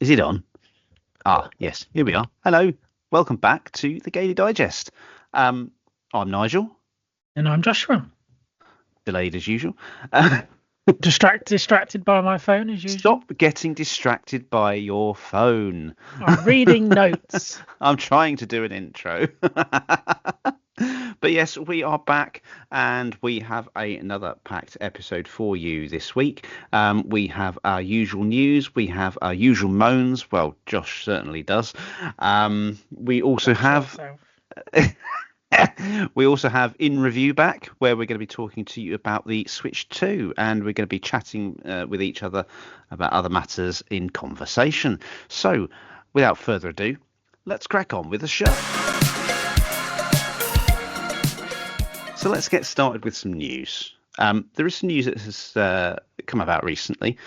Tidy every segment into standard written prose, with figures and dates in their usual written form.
Is it on? Ah, yes, here we are. Hello, welcome back to the Gaily Digest. I'm Nigel, And I'm Joshua. delayed as usual. Distracted by my phone as usual. Stop getting distracted by your phone. I'm reading notes. I'm trying to do an intro. But yes, we are back and we have another packed episode for you this week. We have our usual news. We have our usual moans. Well, Josh certainly does. We also have... We also have In Review back, where we're going to be talking to you about the Switch 2, and we're going to be chatting with each other about other matters in conversation. So, without further ado, let's crack on with the show. So let's get started with some news. There is some news that has come about recently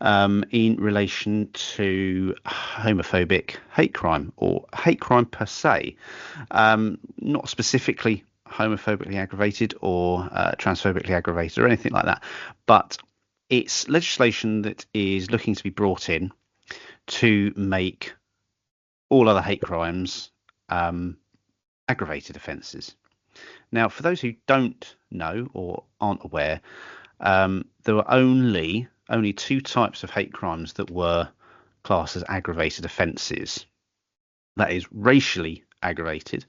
in relation to homophobic hate crime, or hate crime per se, not specifically homophobically aggravated or transphobically aggravated or anything like that, but it's legislation that is looking to be brought in to make all other hate crimes aggravated offences. Now, for those who don't know or aren't aware, there were only two types of hate crimes that were classed as aggravated offences. That is racially aggravated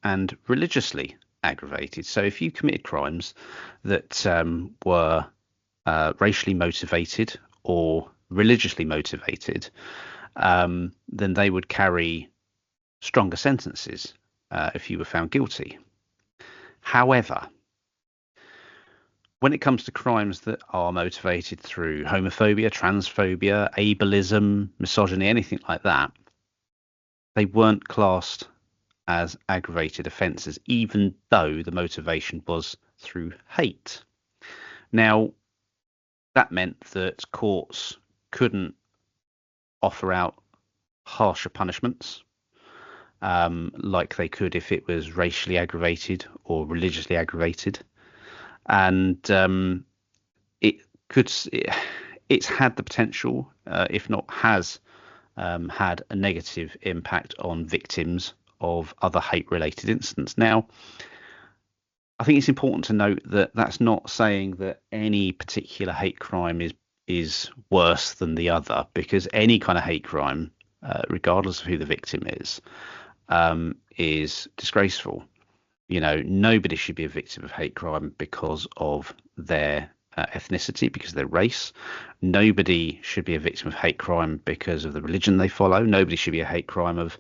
and religiously aggravated. So if you committed crimes that were racially motivated or religiously motivated, then they would carry stronger sentences if you were found guilty. However, when it comes to crimes that are motivated through homophobia, transphobia, ableism, misogyny, anything like that, they weren't classed as aggravated offences, even though the motivation was through hate. Now, that meant that courts couldn't offer out harsher punishments like they could if it was racially aggravated or religiously aggravated, and it's had the potential, if not has had a negative impact on victims of other hate-related incidents. Now, I think it's important to note that that's not saying that any particular hate crime is worse than the other, because any kind of hate crime, regardless of who the victim is disgraceful. You know, nobody should be a victim of hate crime because of their ethnicity, because of their race. Nobody should be a victim of hate crime because of the religion they follow. Nobody should be a hate crime of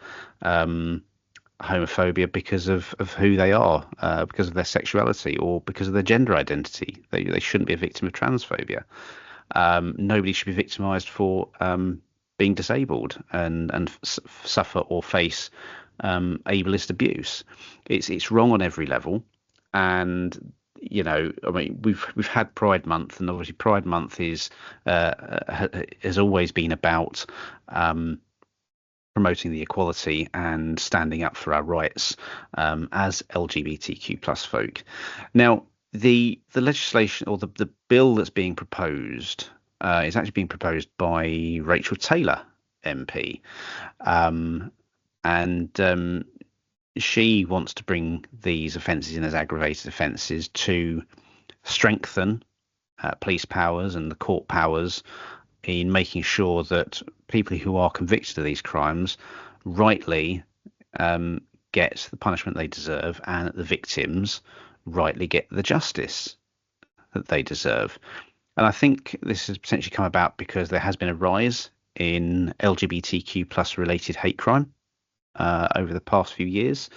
homophobia because of who they are, because of their sexuality or because of their gender identity. They shouldn't be a victim of transphobia. Nobody should be victimized for being disabled and suffer or face ableist abuse. It's wrong on every level, and you know, I mean, we've had Pride Month, and obviously Pride Month has always been about promoting the equality and standing up for our rights as LGBTQ plus folk. Now, the legislation, or the bill that's being proposed is actually being proposed by Rachel Taylor MP. And she wants to bring these offences in as aggravated offences to strengthen police powers and the court powers in making sure that people who are convicted of these crimes rightly get the punishment they deserve, and that the victims rightly get the justice that they deserve. And I think this has potentially come about because there has been a rise in LGBTQ plus related hate crime over the past few years.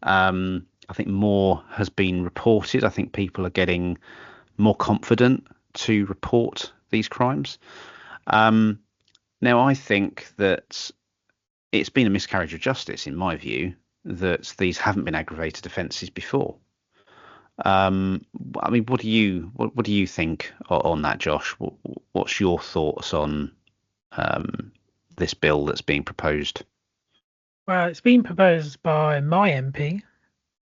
I think more has been reported. I think people are getting more confident to report these crimes. Now, I think that it's been a miscarriage of justice, in my view, that these haven't been aggravated offences before. I mean, what do you think on that, Josh? What's your thoughts on this bill that's being proposed? Well, it's been proposed by my MP,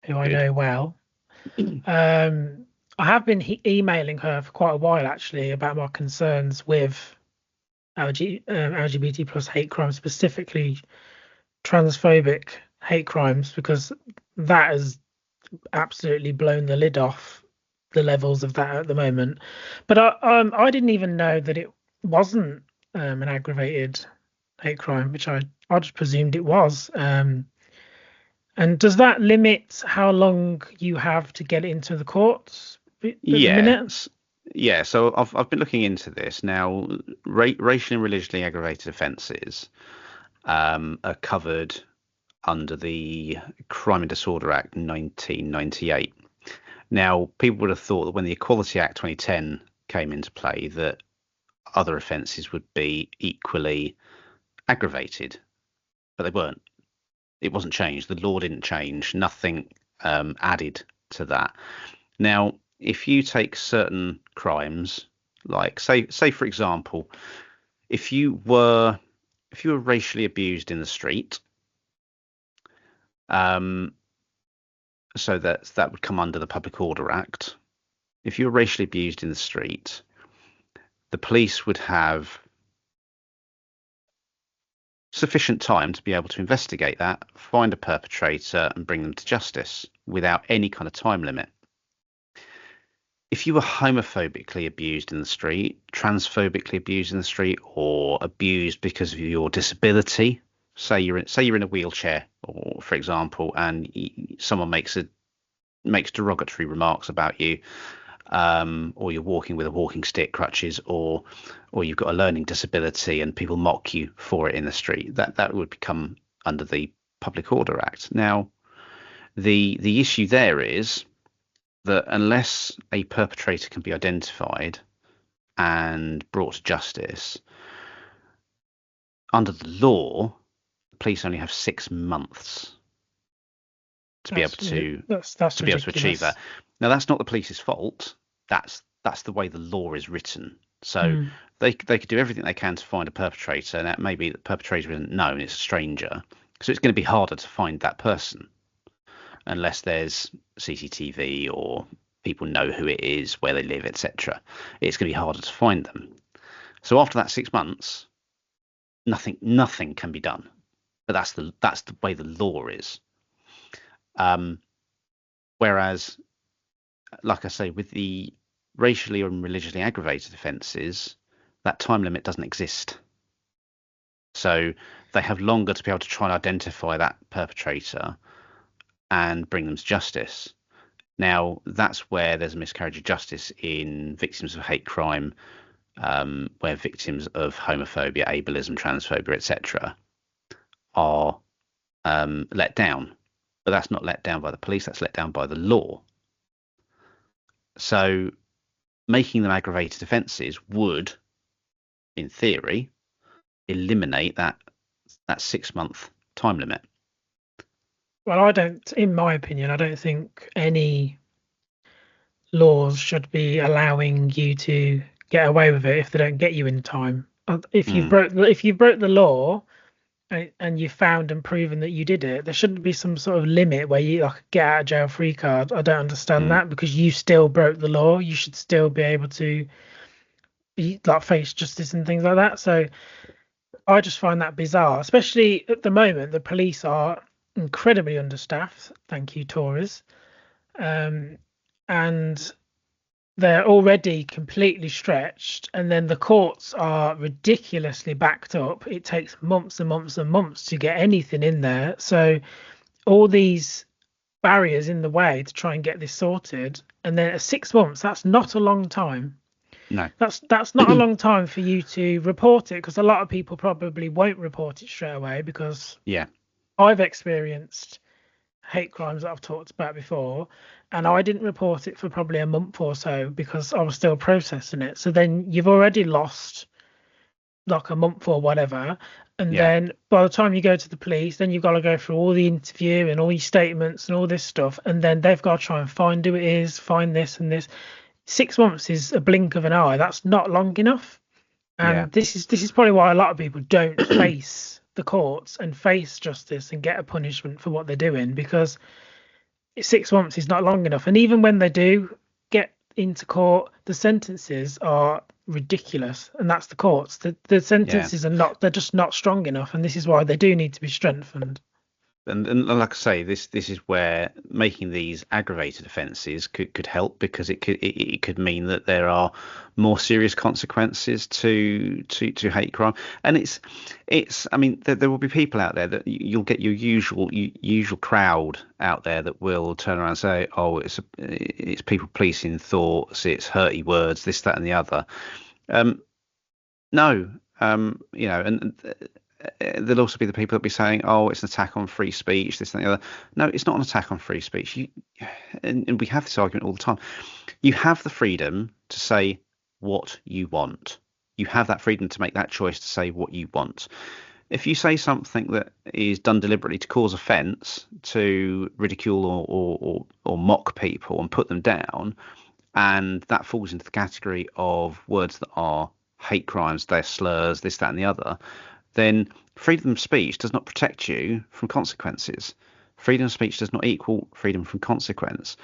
who I know well. I have been emailing her for quite a while, actually, about my concerns with LGBT plus hate crimes, specifically transphobic hate crimes, because that has absolutely blown the lid off the levels of that at the moment. But I didn't even know that it wasn't an aggravated hate crime, which I just presumed it was. And does that limit how long you have to get into the courts at the Yeah, minute? yeah. So I've been looking into this now. Racially and religiously aggravated offences are covered under the Crime and Disorder Act 1998. Now, people would have thought that when the Equality Act 2010 came into play, that other offences would be equally aggravated, but they weren't. It wasn't changed. The law didn't change. Nothing added to that. Now, if you take certain crimes, like say for example, if you were racially abused in the street, um, so that would come under the Public Order Act. If you were racially abused in the street, the police would have sufficient time to be able to investigate that, find a perpetrator, and bring them to justice without any kind of time limit. If you were homophobically abused in the street, transphobically abused in the street, or abused because of your disability, say you're in a wheelchair, or for example, and someone makes derogatory remarks about you, or you're walking with a walking stick, crutches, or you've got a learning disability, and people mock you for it in the street, that would become under the Public Order Act. Now, the issue there is that unless a perpetrator can be identified and brought to justice, under the law, the police only have 6 months to be able to That's achieve ridiculous. that. Now, that's not the police's fault. That's the way the law is written. So Mm. they could do everything they can to find a perpetrator, and that maybe the perpetrator isn't known; it's a stranger. So it's going to be harder to find that person unless there's CCTV or people know who it is, where they live, etc. It's going to be harder to find them. So after that 6 months, nothing can be done. But that's the way the law is. Um, Whereas, like I say, with the racially and religiously aggravated offences, that time limit doesn't exist. So they have longer to be able to try and identify that perpetrator and bring them to justice. Now, that's where there's a miscarriage of justice in victims of hate crime, where victims of homophobia, ableism, transphobia, etc., are let down. But that's not let down by the police, that's let down by the law. So making them aggravated offences would, in theory, eliminate that 6 month time limit. Well, in my opinion, I don't think any laws should be allowing you to get away with it if they don't get you in time. Mm, If you broke the law and you found and proven that you did it, there shouldn't be some sort of limit where you like get out of jail free card. I don't understand mm, that because you still broke the law. You should still be able to be like face justice and things like that. So I just find that bizarre, especially at the moment. The police are incredibly understaffed. Thank you, Tories. Um, and they're already completely stretched, and then the courts are ridiculously backed up. It takes months and months and months to get anything in there. So all these barriers in the way to try and get this sorted, and then at 6 months, that's not a long time. no. That's not a long time for you to report it, because a lot of people probably won't report it straight away, because Yeah. I've experienced hate crimes that I've talked about before, and I didn't report it for probably a month or so because I was still processing it. So then you've already lost like a month or whatever, and Yeah. then by the time you go to the police, then you've got to go through all the interview and all these statements and all this stuff, and then they've got to try and find who it is, find this and this. 6 months is a blink of an eye. That's not long enough. Yeah. And this is probably why a lot of people don't face the courts and face justice and get a punishment for what they're doing, because 6 months is not long enough. And even when they do get into court, the sentences are ridiculous, and that's the courts. The Yeah. sentences are not, they're just not strong enough, and this is why they do need to be strengthened. And like I say, this is where making these aggravated offences could help, because it could mean that there are more serious consequences to hate crime. And it's I mean, there will be people out there that you'll get your usual crowd out there that will turn around and say, oh, it's people policing thoughts, it's hurty words, this, that, and the other. No, and there'll also be the people that be saying, "Oh, it's an attack on free speech, this and the other." No, it's not an attack on free speech. And we have this argument all the time. You have the freedom to say what you want. You have that freedom to make that choice to say what you want. If you say something that is done deliberately to cause offence, to ridicule or mock people and put them down, and that falls into the category of words that are hate crimes, they're slurs, this, that, and the other, then freedom of speech does not protect you from consequences. Freedom of speech does not equal freedom from consequence.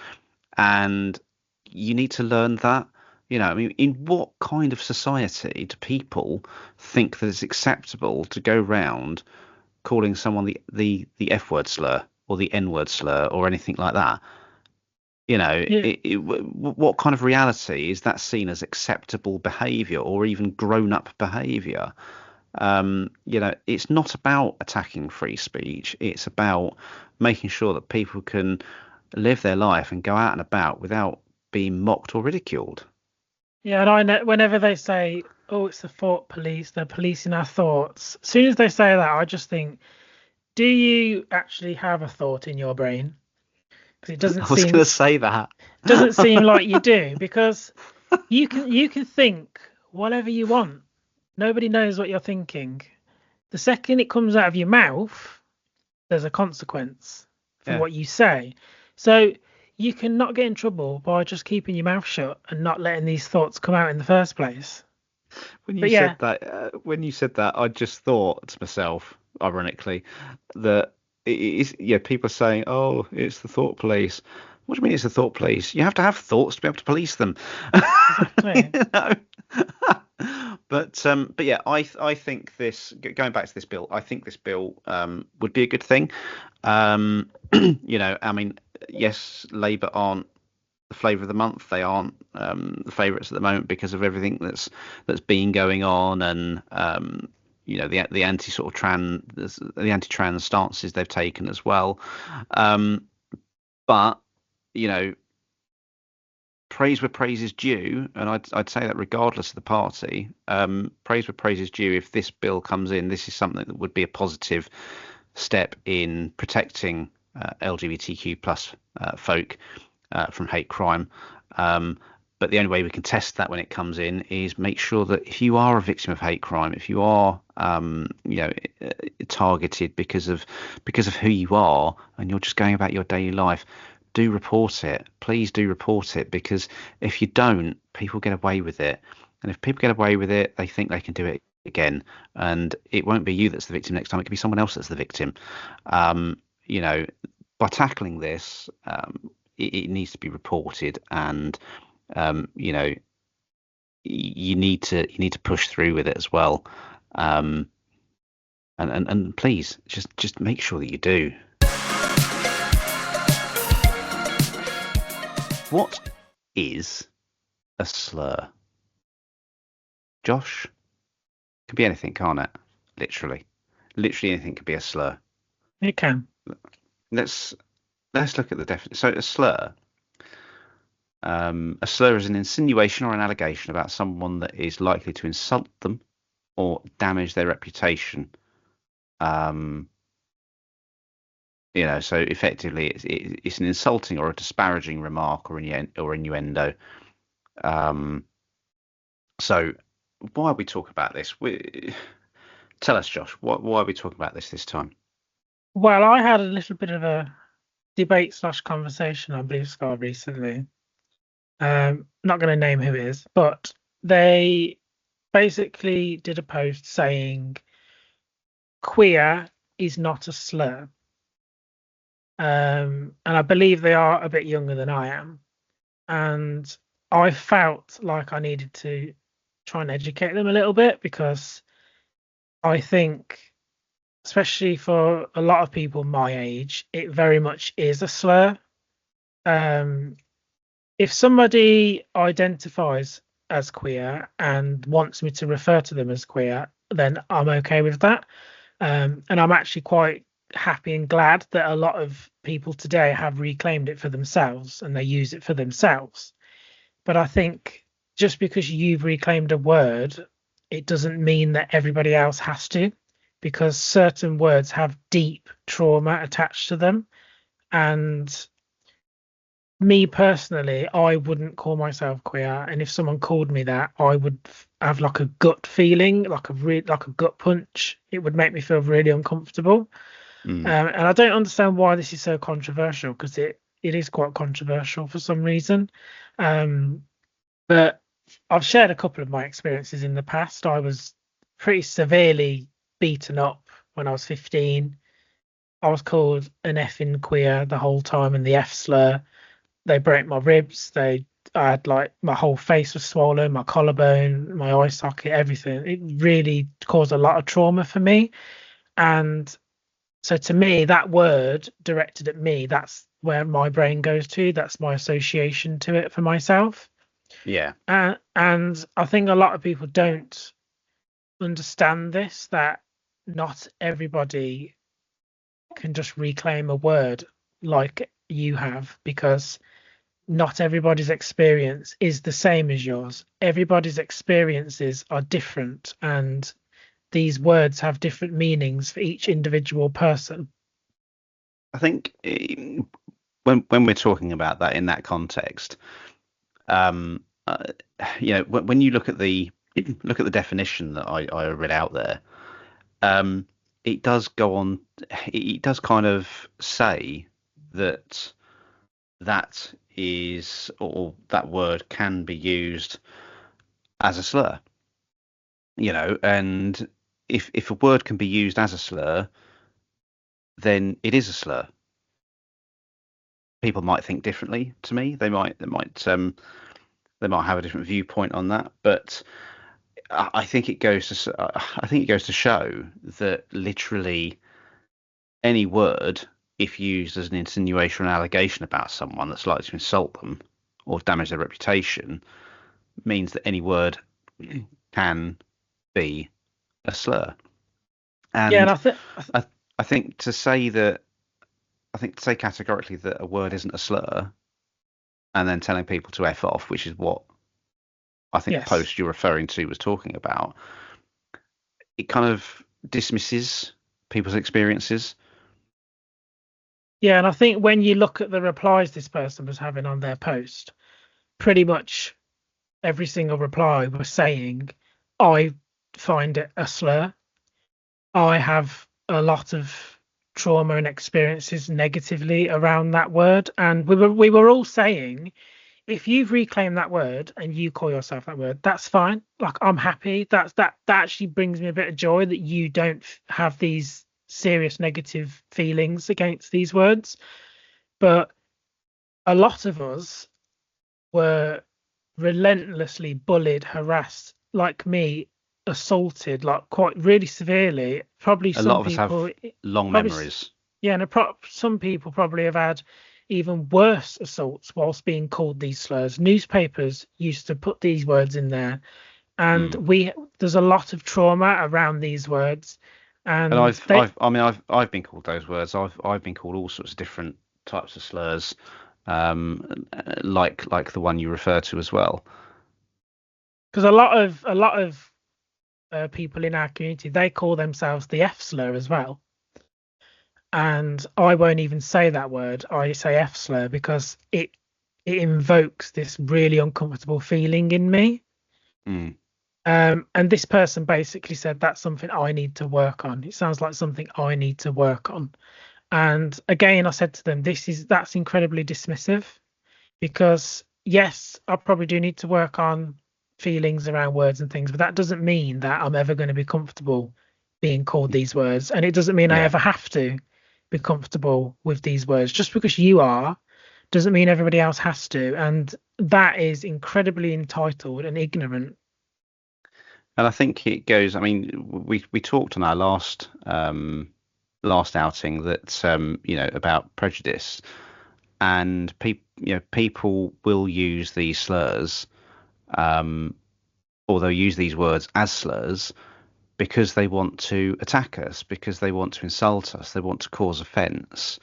And you need to learn that. I mean, in what kind of society do people think that it's acceptable to go round calling someone the F word slur or the N word slur or anything like that? Yeah, What kind of reality is that seen as acceptable behavior or even grown up behavior? It's not about attacking free speech. It's about making sure that people can live their life and go out and about without being mocked or ridiculed. yeah, and I know whenever they say, "Oh, it's the thought police," they're policing our thoughts. As soon as they say that, I just think, do you actually have a thought in your brain? Because it I was going to say that. doesn't seem like you do, because you can think whatever you want. Nobody knows what you're thinking. The second it comes out of your mouth, there's a consequence for Yeah. what you say. So you can not get in trouble by just keeping your mouth shut and not letting these thoughts come out in the first place. When you But yeah, said that, I just thought to myself, ironically, that it is, yeah, people are saying, "Oh, it's the thought police." What do you mean it's the thought police? You have to have thoughts to be able to police them. You exactly. know? But yeah, I think going back to this bill, I think this bill would be a good thing. I mean, yes, Labour aren't the flavour of the month. They aren't the favourites at the moment because of everything that's been going on, and the anti sort of the anti-trans stances they've taken as well. But you know, praise where praise is due, and I'd say that regardless of the party, praise where praise is due. If this bill comes in, this is something that would be a positive step in protecting LGBTQ plus folk from hate crime. But the only way we can test that when it comes in is make sure that if you are a victim of hate crime, if you are, targeted because of who you are, and you're just going about your daily life, do report it. Please do report it, because if you don't, people get away with it, and if people get away with it, they think they can do it again, and it won't be you that's the victim next time. It could be someone else that's the victim. Um, you know, by tackling this, it needs to be reported, and you know, you need to push through with it as well. Um, and please just make sure that you do. What is a slur? Josh, could be anything, can't it? Literally, literally anything could be a slur. It can. Let's let's look at the definition. So a slur is an insinuation or an allegation about someone that is likely to insult them or damage their reputation. Um, so effectively, it's an insulting or a disparaging remark or innuendo. Um, so why are we talking about this? Tell us, Josh. Why are we talking about this time? Well, I had a little bit of a debate slash conversation on Blue Sky recently. Not going to name who it is, but they basically did a post saying queer is not a slur. And I believe they are a bit younger than I am. And I felt like I needed to try and educate them a little bit, because I think, especially for a lot of people my age, it very much is a slur. Um, if somebody identifies as queer and wants me to refer to them as queer, then I'm okay with that. And I'm actually quite happy and glad that a lot of people today have reclaimed it for themselves and they use it for themselves. But I think just because you've reclaimed a word, it doesn't mean that everybody else has to, because certain words have deep trauma attached to them. And me personally, I wouldn't call myself queer, and if someone called me that, I would have like a gut feeling, like a gut punch. It would make me feel really uncomfortable. Mm. And I don't understand why this is so controversial, because it is quite controversial for some reason. Um, but I've shared a couple of my experiences in the past. I was pretty severely beaten up when I was 15. I was called an effing queer the whole time, and the F slur. They broke my ribs. I had like my whole face was swollen, my collarbone, my eye socket, everything. It really caused a lot of trauma for me. And so to me, that word directed at me, that's where my brain goes to. That's my association to it for myself. Yeah. And I think a lot of people don't understand this, that not everybody can just reclaim a word like you have, because not everybody's experience is the same as yours. Everybody's experiences are different, and these words have different meanings for each individual person. I think when we're talking about that in that context, um, uh, when you look at the definition that I read out there, um, it does go on. It does kind of say that that is, or that word can be used as a slur. And if a word can be used as a slur, then it is a slur. People might think differently to me. They might have a different viewpoint on that, but I think it goes to show that literally any word, if used as an insinuation or an allegation about someone that's likely to insult them or damage their reputation, means that any word can be a slur. Yeah, and And I think I, I think to say that, I think to say categorically that a word isn't a slur and then telling people to F off, which is what I think the yes, post you're referring to was talking about, it kind of dismisses people's experiences. yeah, and I think when you look at the replies this person was having on their post, pretty much every single reply was saying, "I find it a slur. I have a lot of trauma and experiences negatively around that word." And we were all saying, if you've reclaimed that word and you call yourself that word, that's fine. Like, I'm happy. That actually brings me a bit of joy that you don't have these serious negative feelings against these words. But a lot of us were relentlessly bullied, harassed, like me, assaulted, like quite really severely. Probably A lot some of us people, have long probably memories. yeah, and some people probably have had even worse assaults whilst being called these slurs. Newspapers used to put these words in there, and Mm. there's a lot of trauma around these words, And and they I've been called those words. I've been called all sorts of different types of slurs, like the one you refer to as well. because a lot of people in our community, they call themselves the F slur as well. And I won't even say that word. I say F slur because it invokes this really uncomfortable feeling in me. Mm. And this person basically said that's something I need to work on. It sounds like something I need to work on. And again, I said to them, that's incredibly dismissive, because yes, I probably do need to work on feelings around words and things, but that doesn't mean that I'm ever going to be comfortable being called these words. And it doesn't mean I Yeah. ever have to be comfortable with these words. Just because you are doesn't mean everybody else has to. And that is incredibly entitled and ignorant And I think it goes. I mean, we talked on our last outing that about prejudice, and people will use these slurs, um, or they'll use these words as slurs because they want to attack us, because they want to insult us, they want to cause offence,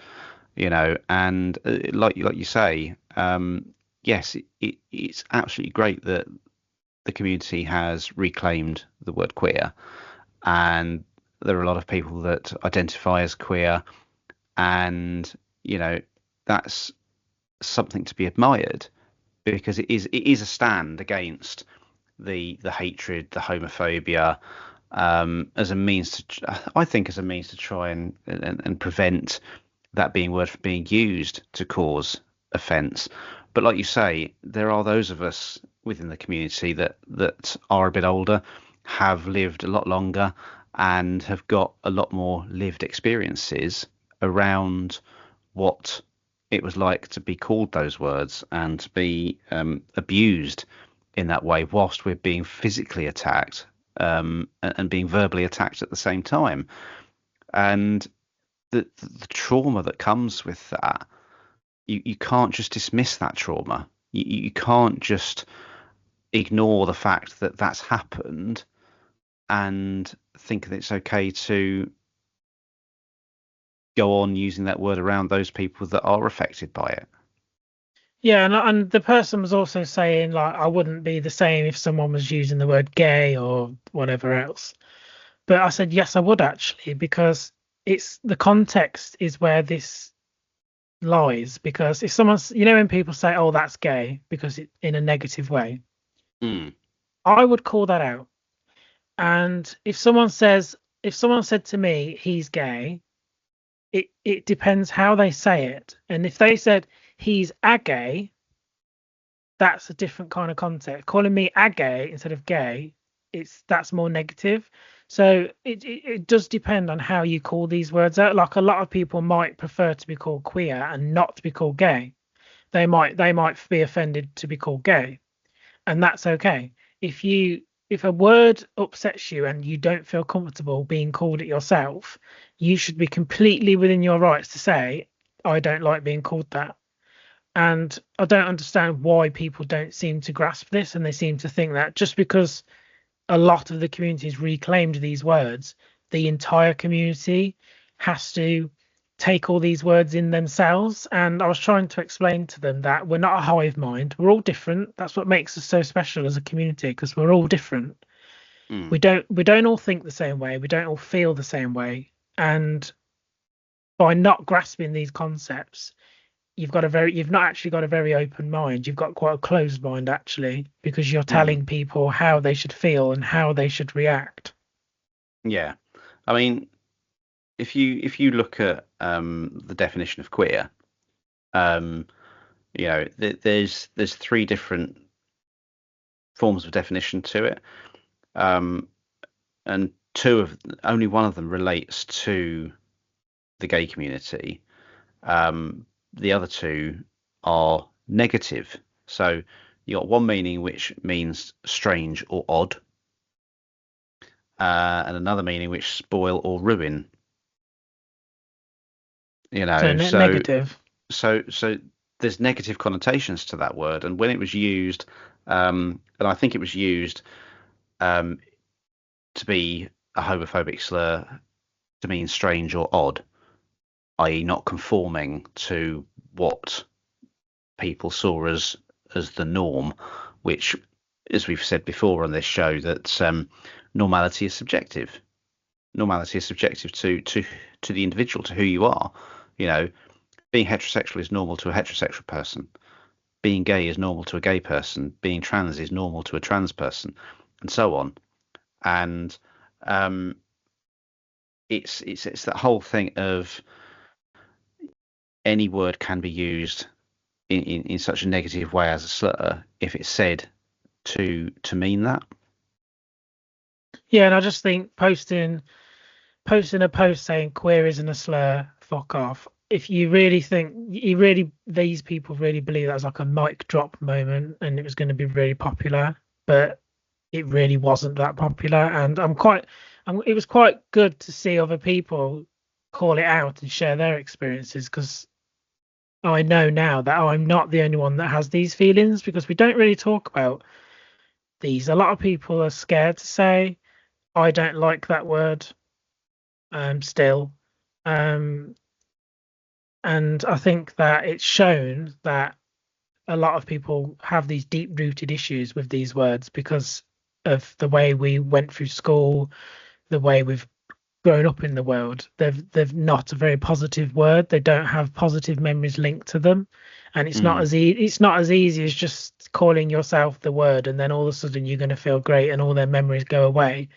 and like you say, yes, it's absolutely great that the community has reclaimed the word queer, and there are a lot of people that identify as queer, and you know that's something to be admired because it is a stand against the hatred, the homophobia, as a means to, I think, as a means to try and prevent that being word being used to cause offence. But like you say, there are those of us within the community that are a bit older, have lived a lot longer, and have got a lot more lived experiences around what it was like to be called those words and to be abused in that way whilst we're being physically attacked, and being verbally attacked at the same time. And the trauma that comes with that, you can't just dismiss that trauma. You can't just ignore the fact that that's happened and think that it's okay to go on using that word around those people that are affected by it. Yeah, and the person was also saying like I wouldn't be the same if someone was using the word gay or whatever else. But I said yes, I would actually, because it's the context is where this lies. Because if someone's, when people say, "Oh, that's gay," because it in a negative way, Mm, I would call that out. And if someone said to me, "He's gay," it depends how they say it. And if they said he's a gay, that's a different kind of context. Calling me a gay instead of gay, that's more negative. So it does depend on how you call these words out. Like a lot of people might prefer to be called queer and not to be called gay. They might be offended to be called gay, and that's okay. If a word upsets you and you don't feel comfortable being called it yourself, you should be completely within your rights to say, I don't like being called that. And I don't understand why people don't seem to grasp this, and they seem to think that just because a lot of the communities reclaimed these words, the entire community has to take all these words in themselves. And I was trying to explain to them that we're not a hive mind. We're all different. That's what makes us so special as a community, because we're all different. mm, We don't all think the same way. We don't all feel the same way. And by not grasping these concepts, you've not actually got a very open mind. You've got quite a closed mind actually, because you're mm. telling people how they should feel and how they should react. Yeah, I mean, if you look at the definition of queer, um, there's three different forms of definition to it, um, and only one of them relates to the gay community. The other two are negative. So you got one meaning which means strange or odd, and another meaning which spoil or ruin. You So know, so negative. so there's negative connotations to that word, and when it was used, and I think it was used um, to be a homophobic slur to mean strange or odd, i.e., not conforming to what people saw as the norm, which, as we've said before on this show, that normality is subjective. Normality is subjective to the individual, to who you are. You know, being heterosexual is normal to a heterosexual person. Being gay is normal to a gay person. Being trans is normal to a trans person, and so on. And um, it's that whole thing of any word can be used in such a negative way as a slur if it's said to mean that. Yeah, and I just think posting a post saying queer isn't a slur, fuck off. If these people really believe that was like a mic drop moment and it was going to be really popular, but it really wasn't that popular. And it was quite good to see other people call it out and share their experiences, because I know now that I'm not the only one that has these feelings, because we don't really talk about these. A lot of people are scared to say, I don't like that word, still. Um, and I think that it's shown that a lot of people have these deep rooted issues with these words because of the way we went through school, the way we've grown up in the world. They've not a very positive word. They don't have positive memories linked to them, and Mm, it's not as easy as just calling yourself the word and then all of a sudden you're going to feel great and all their memories go away.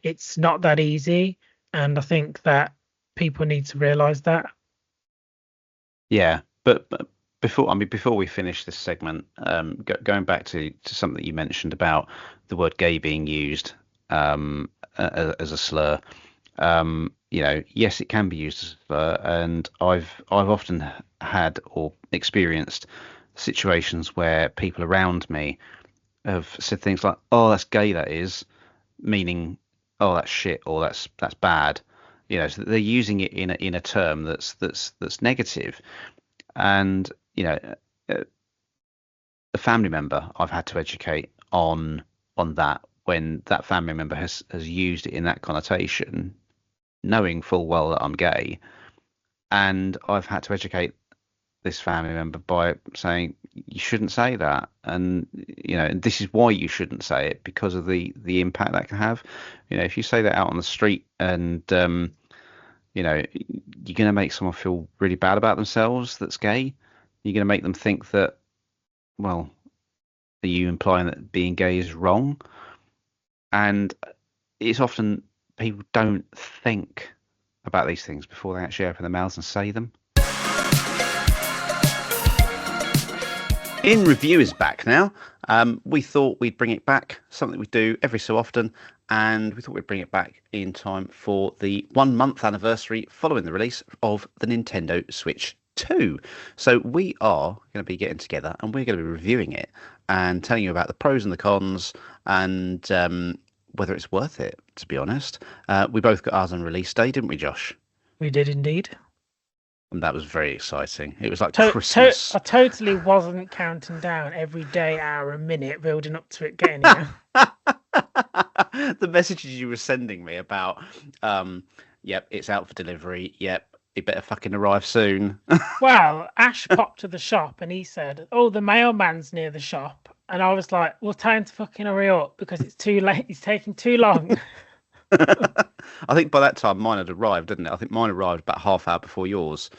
It's not that easy, and I think that people need to realize that. yeah, but before we finish this segment, going back to something you mentioned about the word gay being used as a slur. Yes, it can be used as a slur, and I've often had or experienced situations where people around me have said things like, "Oh, that's gay," that is, meaning, "Oh, that's shit," or "that's bad." So they're using it in a term that's negative, and a a family member I've had to educate on that when that family member has used it in that connotation, knowing full well that I'm gay, and I've had to educate this family member by saying you shouldn't say that, and and this is why you shouldn't say it because of the impact that can have. If you say that out on the street, and you're going to make someone feel really bad about themselves that's gay. You're going to make them think that, well, are you implying that being gay is wrong? And it's often people don't think about these things before they actually open their mouths and say them. In Review is back now. We thought we'd bring it back, something we do every so often, and we thought we'd bring it back in time for the 1 month anniversary following the release of the Nintendo Switch 2. So we are going to be getting together and we're going to be reviewing it and telling you about the pros and the cons and whether it's worth it, to be honest. We both got ours on release day, didn't we, Josh? We did indeed. And that was very exciting. It was like Christmas. I totally wasn't counting down every day, hour, and minute building up to it getting here. The messages you were sending me about, yep, it's out for delivery. Yep, it better fucking arrive soon. Well, Ash popped to the shop and he said, "Oh, the mailman's near the shop." And I was like, "Well, time to fucking hurry up because it's too late. It's taking too long." I think by that time mine had arrived, didn't it? I think mine arrived about half hour before yours.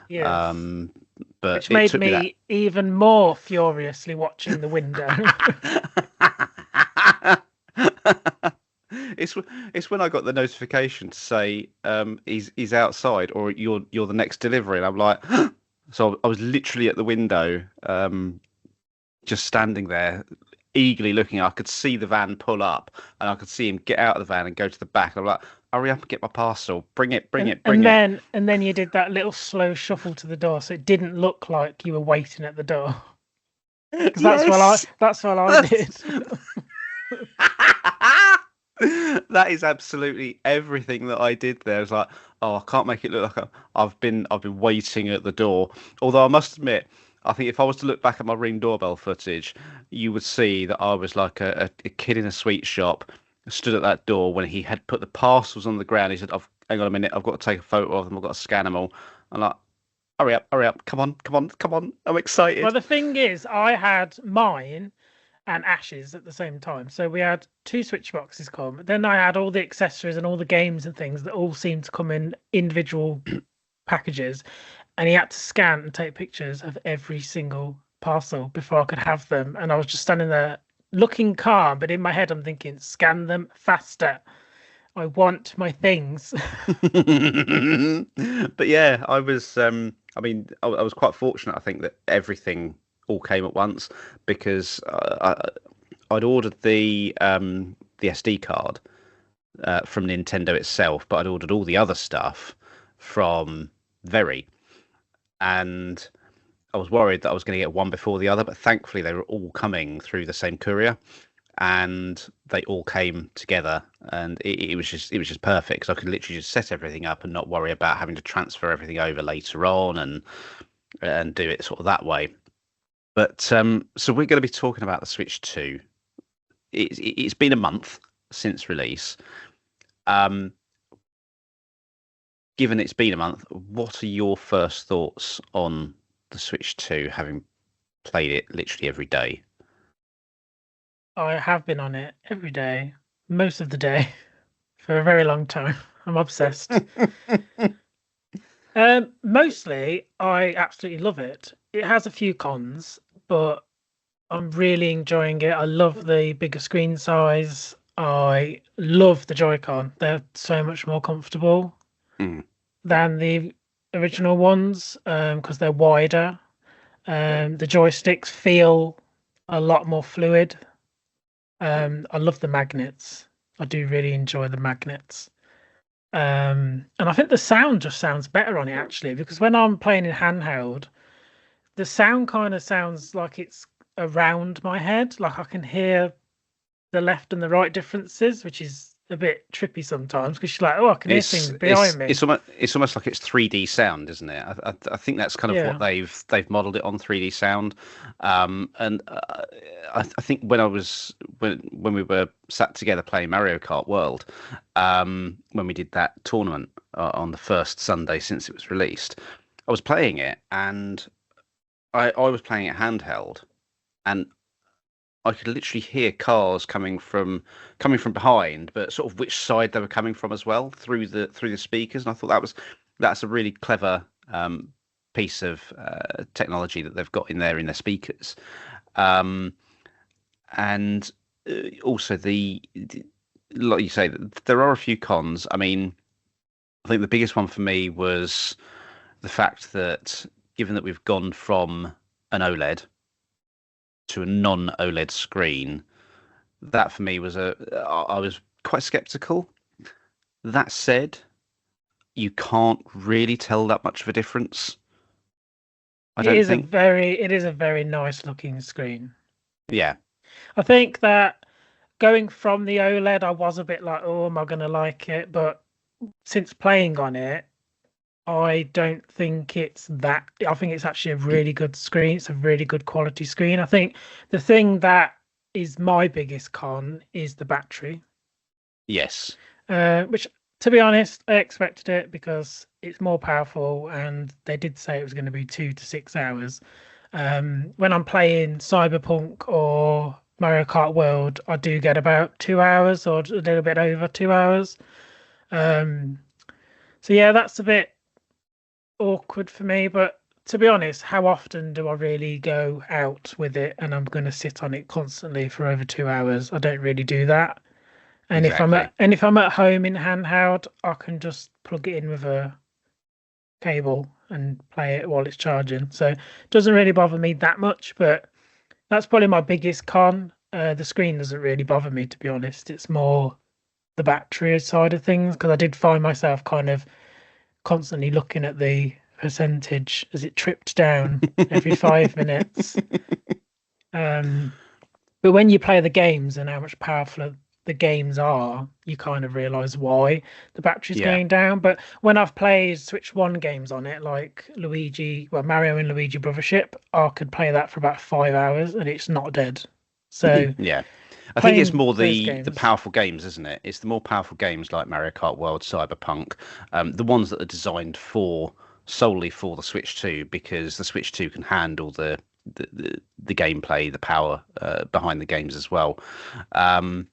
Yes. Um, but Which it made took me that. me even more furiously watching the window. It's it's when I got the notification to say he's outside or you're the next delivery, and I'm like, so I was literally at the window, just standing there, eagerly looking. I could see the van pull up, and I could see him get out of the van and go to the back. I'm like, hurry up and get my parcel, bring it, bring and it, bring and it. then and then you did that little slow shuffle to the door so it didn't look like you were waiting at the door. Because Yes. that's what I did. That is absolutely everything that I did there. It's like, oh, I can't make it look like I've been waiting at the door. Although I must admit, I think if I was to look back at my Ring doorbell footage, you would see that I was like a kid in a sweet shop, stood at that door when he had put the parcels on the ground. He said, hang on a minute, I've got to take a photo of them. I've got to scan them all." I'm like, hurry up, come on, come on, come on. I'm Well, excited. the thing is, I had mine and Ash's at the same time. So we had two Switch boxes come. Then I had all the accessories and all the games and things that all seemed to come in individual packages. And he had to scan and take pictures of every single parcel before I could have them. And I was just standing there looking calm, but in my head I'm thinking, scan them faster. I want my things. But yeah, I was. I mean, I was quite fortunate. I think that everything all came at once because I'd ordered the SD card from Nintendo itself, but I'd ordered all the other stuff from Very, and I was worried that I was going to get one before the other. But thankfully, they were all coming through the same courier, and they all came together, and it was just perfect, because I could literally just set everything up and not worry about having to transfer everything over later on, and do it sort of that way. But so we're going to be talking about the Switch 2. It's been a month since release. Um, Given it's been a month, what are your first thoughts on the Switch 2, having played it literally every day? I have been on it every day, most of the day, for a very long time. I'm obsessed. Mostly, I absolutely love it. It has a few cons, but I'm really enjoying it. I love the bigger screen size. I love the Joy-Con. They're so much more comfortable Mm. than the original ones because they're wider. The joysticks feel a lot more fluid. I love the magnets. I do really enjoy the magnets. And I think the sound just sounds better on it actually, because when I'm playing in handheld, the sound kind of sounds like it's around my head. Like I can hear the left and the right differences, which is a bit trippy sometimes because you're like, oh, I can hear It's things behind me. it's almost like it's 3D sound, isn't it? I think that's kind of what Yeah. they've modeled it on, 3D sound. And I think when we were sat together playing Mario Kart World, when we did that tournament on the first Sunday since it was released, I was playing it, and I was playing it handheld, and I could literally hear cars coming from behind, but sort of which side they were coming from as well, through the speakers. And I thought that's a really clever piece of technology that they've got in there in their speakers. Um, and also like you say, there are a few cons. I mean, I think the biggest one for me was the fact that, given that we've gone from an OLED to a non-OLED screen, that for me I was quite skeptical. That said, you can't really tell that much of a difference, I It don't is a think. very nice looking screen. Yeah, I think that going from the OLED, I was a bit like, oh, am I going to like it? But since playing on it, I don't think it's that. I think it's actually a really good screen. It's a really good quality screen. I think the thing that is my biggest con is the battery, yes, which, to be honest, I expected it because it's more powerful, and they did say it was going to be 2 to 6 hours. When I'm playing Cyberpunk or Mario Kart World, I do get about 2 hours or a little bit over 2 hours. Um, so yeah, that's a bit awkward for me. But to be honest, how often do I really go out with it and I'm going to sit on it constantly for over 2 hours? I don't really do that. And exactly. if I'm at home in handheld, I can just plug it in with a cable and play it while it's charging. So it doesn't really bother me that much, but that's probably my biggest con. The screen doesn't really bother me, to be honest. It's more the battery side of things, because I did find myself kind of constantly looking at the percentage as it tripped down every 5 minutes. Um, but when you play the games and how much powerful the games are, you kind of realize why the battery's Yeah, going down. But when I've played Switch 1 games on it, like Mario and Luigi Brothership, I could play that for about 5 hours and it's not dead. So yeah. I think it's playing more those the games, powerful games, isn't it? It's the more powerful games like Mario Kart World, Cyberpunk, the ones that are designed solely for the Switch 2, because the Switch 2 can handle the gameplay, the power behind the games as well. But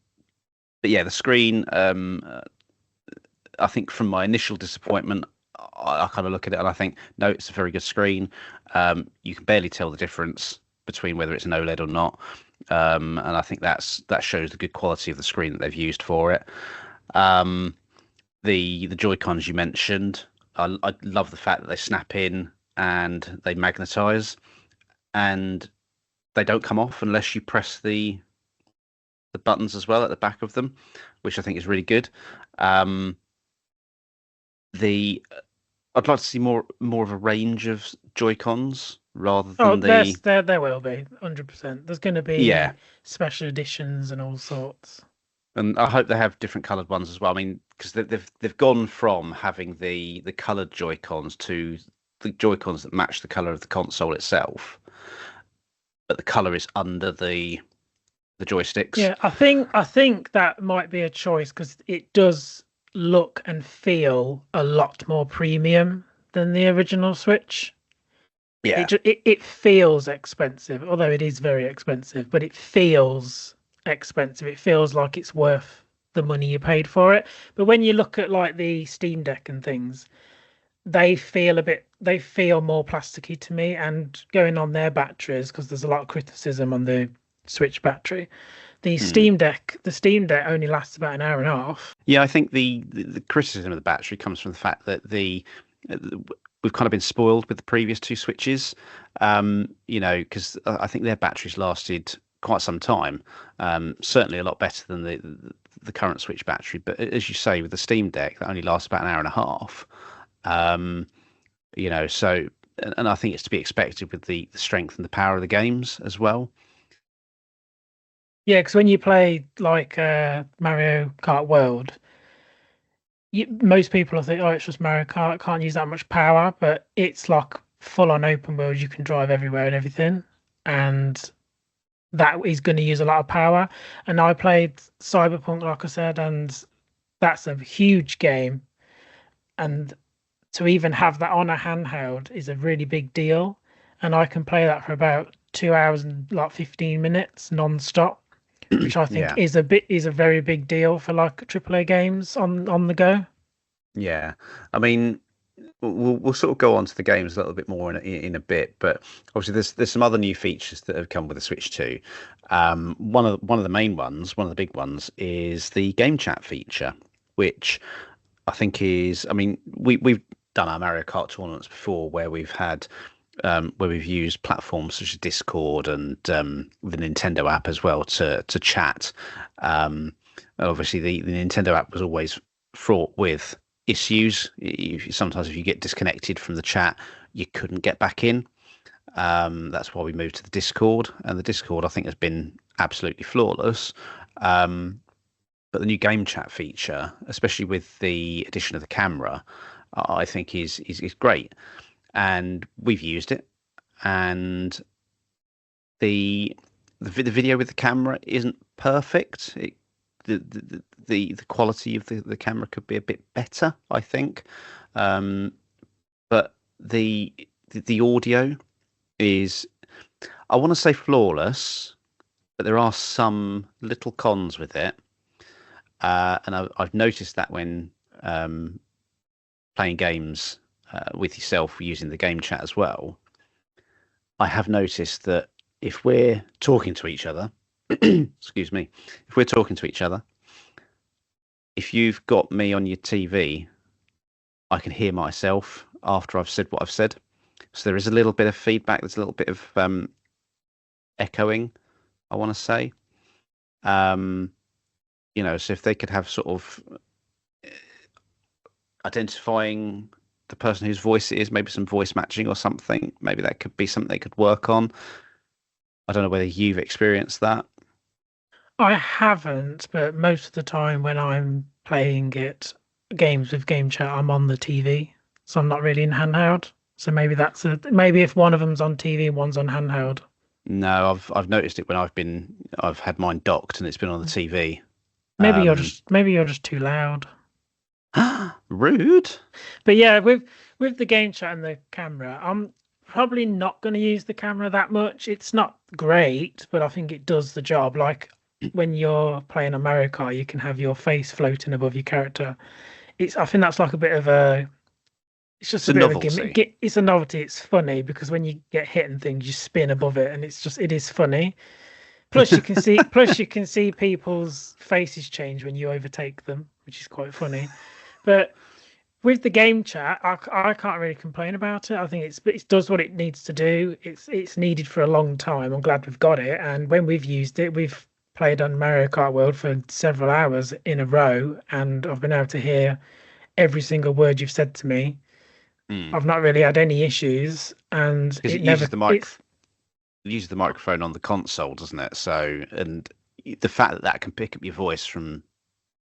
yeah, the screen. I think from my initial disappointment, I kind of look at it and I think, no, it's a very good screen. You can barely tell the difference between whether it's an OLED or not. And I think that shows the good quality of the screen that they've used for it. The Joy Cons you mentioned, I love the fact that they snap in and they magnetize, and they don't come off unless you press the buttons as well at the back of them, which I think is really good. Um, the I'd like to see more of a range of Joy Cons. rather Oh, than the there will be 100%. There's going to be yeah. special editions and all sorts. And I hope they have different coloured ones as well. I mean, because they've gone from having the coloured Joy-Cons to the Joy-Cons that match the colour of the console itself, but the colour is under the joysticks. Yeah, I think that might be a choice because it does look and feel a lot more premium than the original Switch. Yeah, It feels expensive, although it is very expensive, but it feels expensive. It feels like it's worth the money you paid for it. But when you look at like the Steam Deck and things, they feel more plasticky to me. And going on their batteries, because there's a lot of criticism on the Switch battery. mm. The Steam Deck only lasts about an hour and a half. Yeah. I think the criticism of the battery comes from the fact that uh, we've kind of been spoiled with the previous two Switches. Because I think their batteries lasted quite some time. Certainly a lot better than the current Switch battery. But as you say, with the Steam Deck, that only lasts about an hour and a half. Um, so and I think it's to be expected with the strength and the power of the games as well. Yeah, because when you play like Mario Kart World, most people will think, oh, it's just Mario Kart, can't use that much power, but it's like full on open world. You can drive everywhere and everything, and that is going to use a lot of power. And I played Cyberpunk, like I said, and that's a huge game. And to even have that on a handheld is a really big deal. And I can play that for about 2 hours and like 15 minutes non-stop, which I think Yeah. is a very big deal for like AAA games on the go. Yeah, I mean, we'll sort of go on to the games a little bit more in a bit, but obviously there's some other new features that have come with the Switch 2. One of the main ones, one of the big ones, is the game chat feature, which I think is, I mean, we've done our Mario Kart tournaments before where we've used platforms such as Discord and the Nintendo app as well to chat. Obviously, the Nintendo app was always fraught with issues. Sometimes if you get disconnected from the chat, you couldn't get back in. That's why we moved to the Discord, and the Discord I think has been absolutely flawless. But the new game chat feature, especially with the addition of the camera, I think is great, and we've used it. And the the video with the camera isn't perfect. The quality of the camera could be a bit better, I think. Um, but the audio is, I want to say flawless, but there are some little cons with it. And I've noticed that when playing games with yourself using the game chat as well. I have noticed that if we're talking to each other, excuse me, if we're talking to each other, if you've got me on your TV, I can hear myself after I've said what I've said. So there is a little bit of feedback. There's a little bit of echoing, I want to say. Um, so if they could have sort of identifying the person whose voice it is, maybe some voice matching or something, maybe that could be something they could work on. I don't know whether you've experienced that. I haven't, but most of the time when I'm playing games with game chat, I'm on the TV, so I'm not really in handheld. So maybe if one of them's on TV and one's on handheld. No, I've noticed it when I've had mine docked and it's been on the TV. Maybe you're just too loud. Rude. But yeah, with the game chat and the camera, I'm probably not going to use the camera that much. It's not great, but I think it does the job. Like when you're playing a Mario Kart, you can have your face floating above your character. I think that's like a bit of a it's just It's a a bit of a gimmick. novelty. It's a novelty. It's funny because when you get hit and things, you spin above it, and it is funny. Plus you can see people's faces change when you overtake them, which is quite funny. But with the game chat, I can't really complain about it. I think it does what it needs to do. It's needed for a long time. I'm glad we've got it, and when we've used it, we've played on Mario Kart World for several hours in a row, and I've been able to hear every single word you've said to me. Mm. I've not really had any issues, and Because it never. It's it uses the microphone on the console, doesn't it? So, and the fact that that can pick up your voice from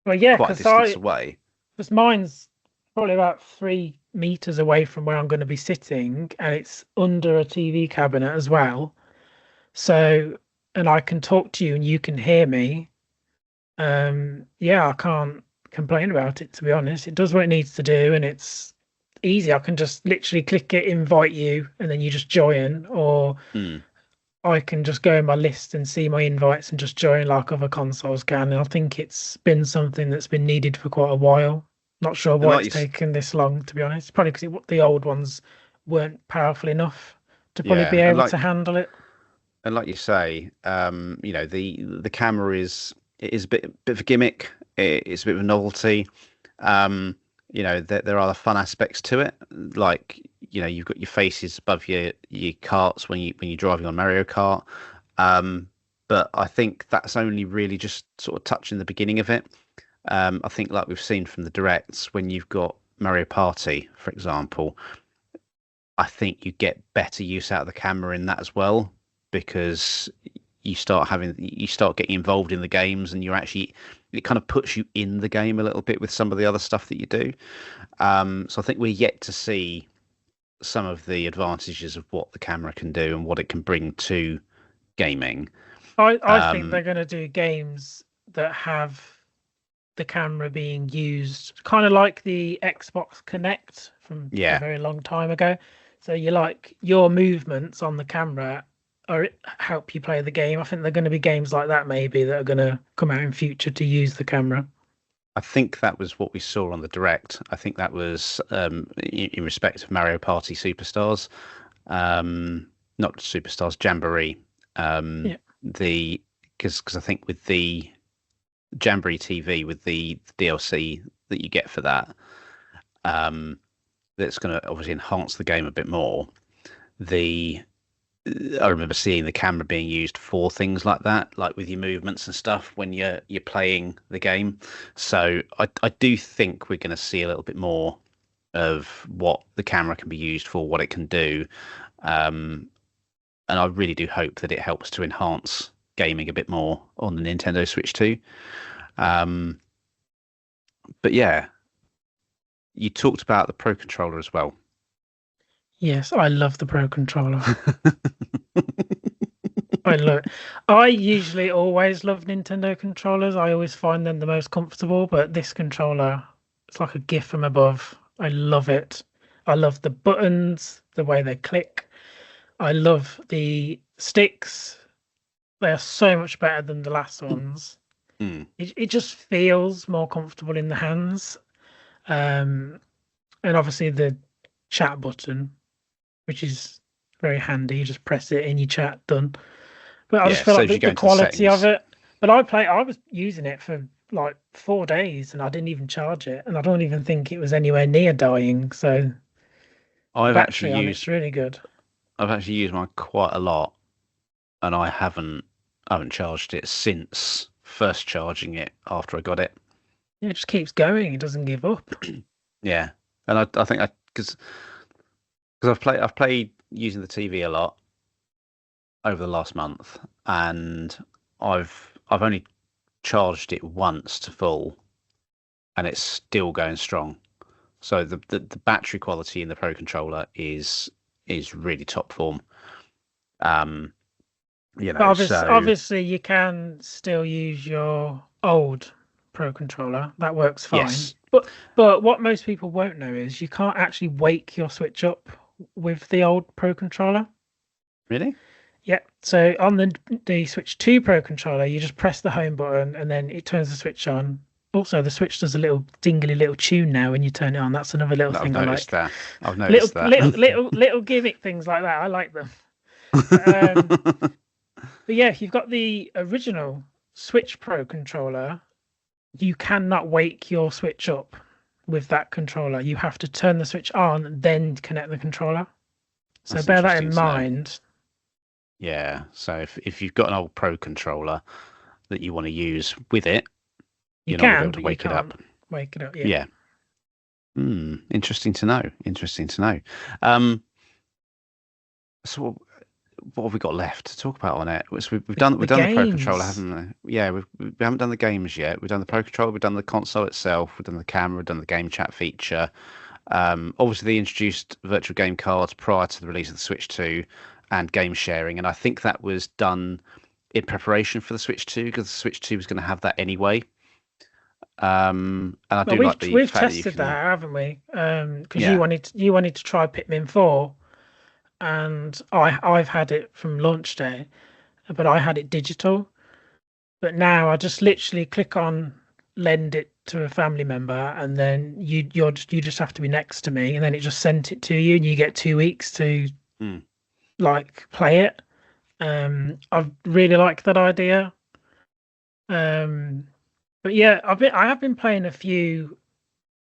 well, yeah, quite a distance away. because mine's probably about 3 meters away from where I'm going to be sitting, and it's under a TV cabinet as well. So, and I can talk to you and you can hear me. Yeah, I can't complain about it, to be honest. It does what it needs to do, and it's easy. I can just literally click it, invite you, and then you just join, or Mm. I can just go in my list and see my invites and just join like other consoles can. And I think it's been something that's been needed for quite a while. Not sure And why like it's you, taken this long, to be honest. Probably because the old ones weren't powerful enough to probably be yeah, able to handle it. and like you say, the camera is a bit of a gimmick. It's a bit of a novelty. Um, there are the fun aspects to it, like you've got your faces above your carts when you're driving on Mario Kart. Um, but I think that's only really just sort of touching the beginning of it. I think like we've seen from the directs, when you've got Mario Party, for example, I think you get better use out of the camera in that as well, because you start getting involved in the games, and it kind of puts you in the game a little bit with some of the other stuff that you do. So I think we're yet to see some of the advantages of what the camera can do and what it can bring to gaming. I think Um, they're going to do games that have the camera being used kind of like the Xbox Connect from a yeah, very long time ago. So you like your movements on the camera or help you play the game. I think they're going to be games like that maybe that are going to come out in future to use the camera. I think that was what we saw on the direct. I think that was in respect of Mario Party Superstars, not Superstars Jamboree. Yeah. The because I think with the Jamboree TV with the DLC that you get for that, that's going to obviously enhance the game a bit more. The I remember seeing the camera being used for things like that, like with your movements and stuff when you're playing the game. So I do think we're going to see a little bit more of what the camera can be used for, what it can do, and I really do hope that it helps to enhance gaming a bit more on the Nintendo Switch 2. Um, but yeah, you talked about the Pro Controller as well. Yes, I love the Pro Controller. I love I usually always love Nintendo controllers. I always find them the most comfortable, but this controller, it's like a gift from above. I love it. I love the buttons, the way they click. I love the sticks. They are so much better than the last ones. Mm, It just feels more comfortable in the hands. Um, and obviously the chat button, which is very handy. You just press it in your chat, done. But I just yeah, feel so like if you go the into the quality of settings, it. But I was using it for like 4 days and I didn't even charge it, and I don't even think it was anywhere near dying. So the I've actually battery on it's used really good. I've actually used mine quite a lot, and I haven't charged it since first charging it after I got it. Yeah, it just keeps going. It doesn't give up. Yeah, and I think because I've played using the TV a lot over the last month, and I've only charged it once to full, and it's still going strong. So the battery quality in the Pro controller is really top form. Um, But so obviously, you can still use your old Pro controller. That works fine. yes, But what most people won't know is you can't actually wake your Switch up with the old Pro controller. really, Yeah. So on the Switch 2 Pro controller, you just press the home button and then it turns the Switch on. Also, the Switch does a little dingly little tune now when you turn it on. That's another little I've thing I noticed like. that. I've noticed that. Little gimmick things like that. I like them. Um, but yeah, if you've got the original Switch Pro controller, you cannot wake your Switch up with that controller. You have to turn the Switch on, then connect the controller. So That's bear that interesting in to know. mind. Yeah. So if you've got an old Pro controller that you want to use with it, You you're not going to be able can, to but you wake it can't up. wake it up. Yeah. Yeah. Interesting to know. Interesting to know. Um, so what have we got left to talk about on it? We've The done the Pro Controller, games. haven't we? Yeah, we haven't done the games yet. We've done the Pro Controller, we've done the console itself, we've done the camera, we've done the game chat feature. Obviously, they introduced virtual game cards prior to the release of the Switch 2 and game sharing, and I think that was done in preparation for the Switch 2 because the Switch 2 was going to have that anyway. And I Well, do like the we've fact that you tested can, that, haven't we? Because yeah, you wanted to try Pikmin 4, and I've had it from launch day, but I had it digital. But now I just literally click on lend it to a family member, and then you just have to be next to me, and then it just sent it to you, and you get 2 weeks to mm, like play it. I really like that idea. Um, but yeah, I have been playing a few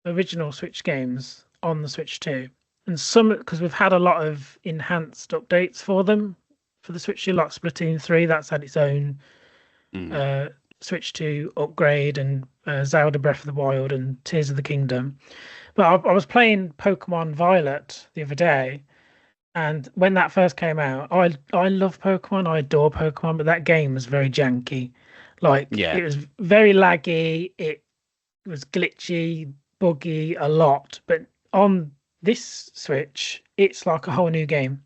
original Switch games on the Switch 2, and some because we've had a lot of enhanced updates for them for the Switch 2, like Splatoon 3. That's had its own mm, uh, Switch 2 upgrade, and Zelda Breath of the Wild and Tears of the Kingdom. But I was playing Pokemon Violet the other day, and when that first came out, I love Pokemon, I adore Pokemon, but that game was very janky. Like yeah, it was very laggy, it was glitchy, buggy a lot. But on this Switch, it's like a whole new game.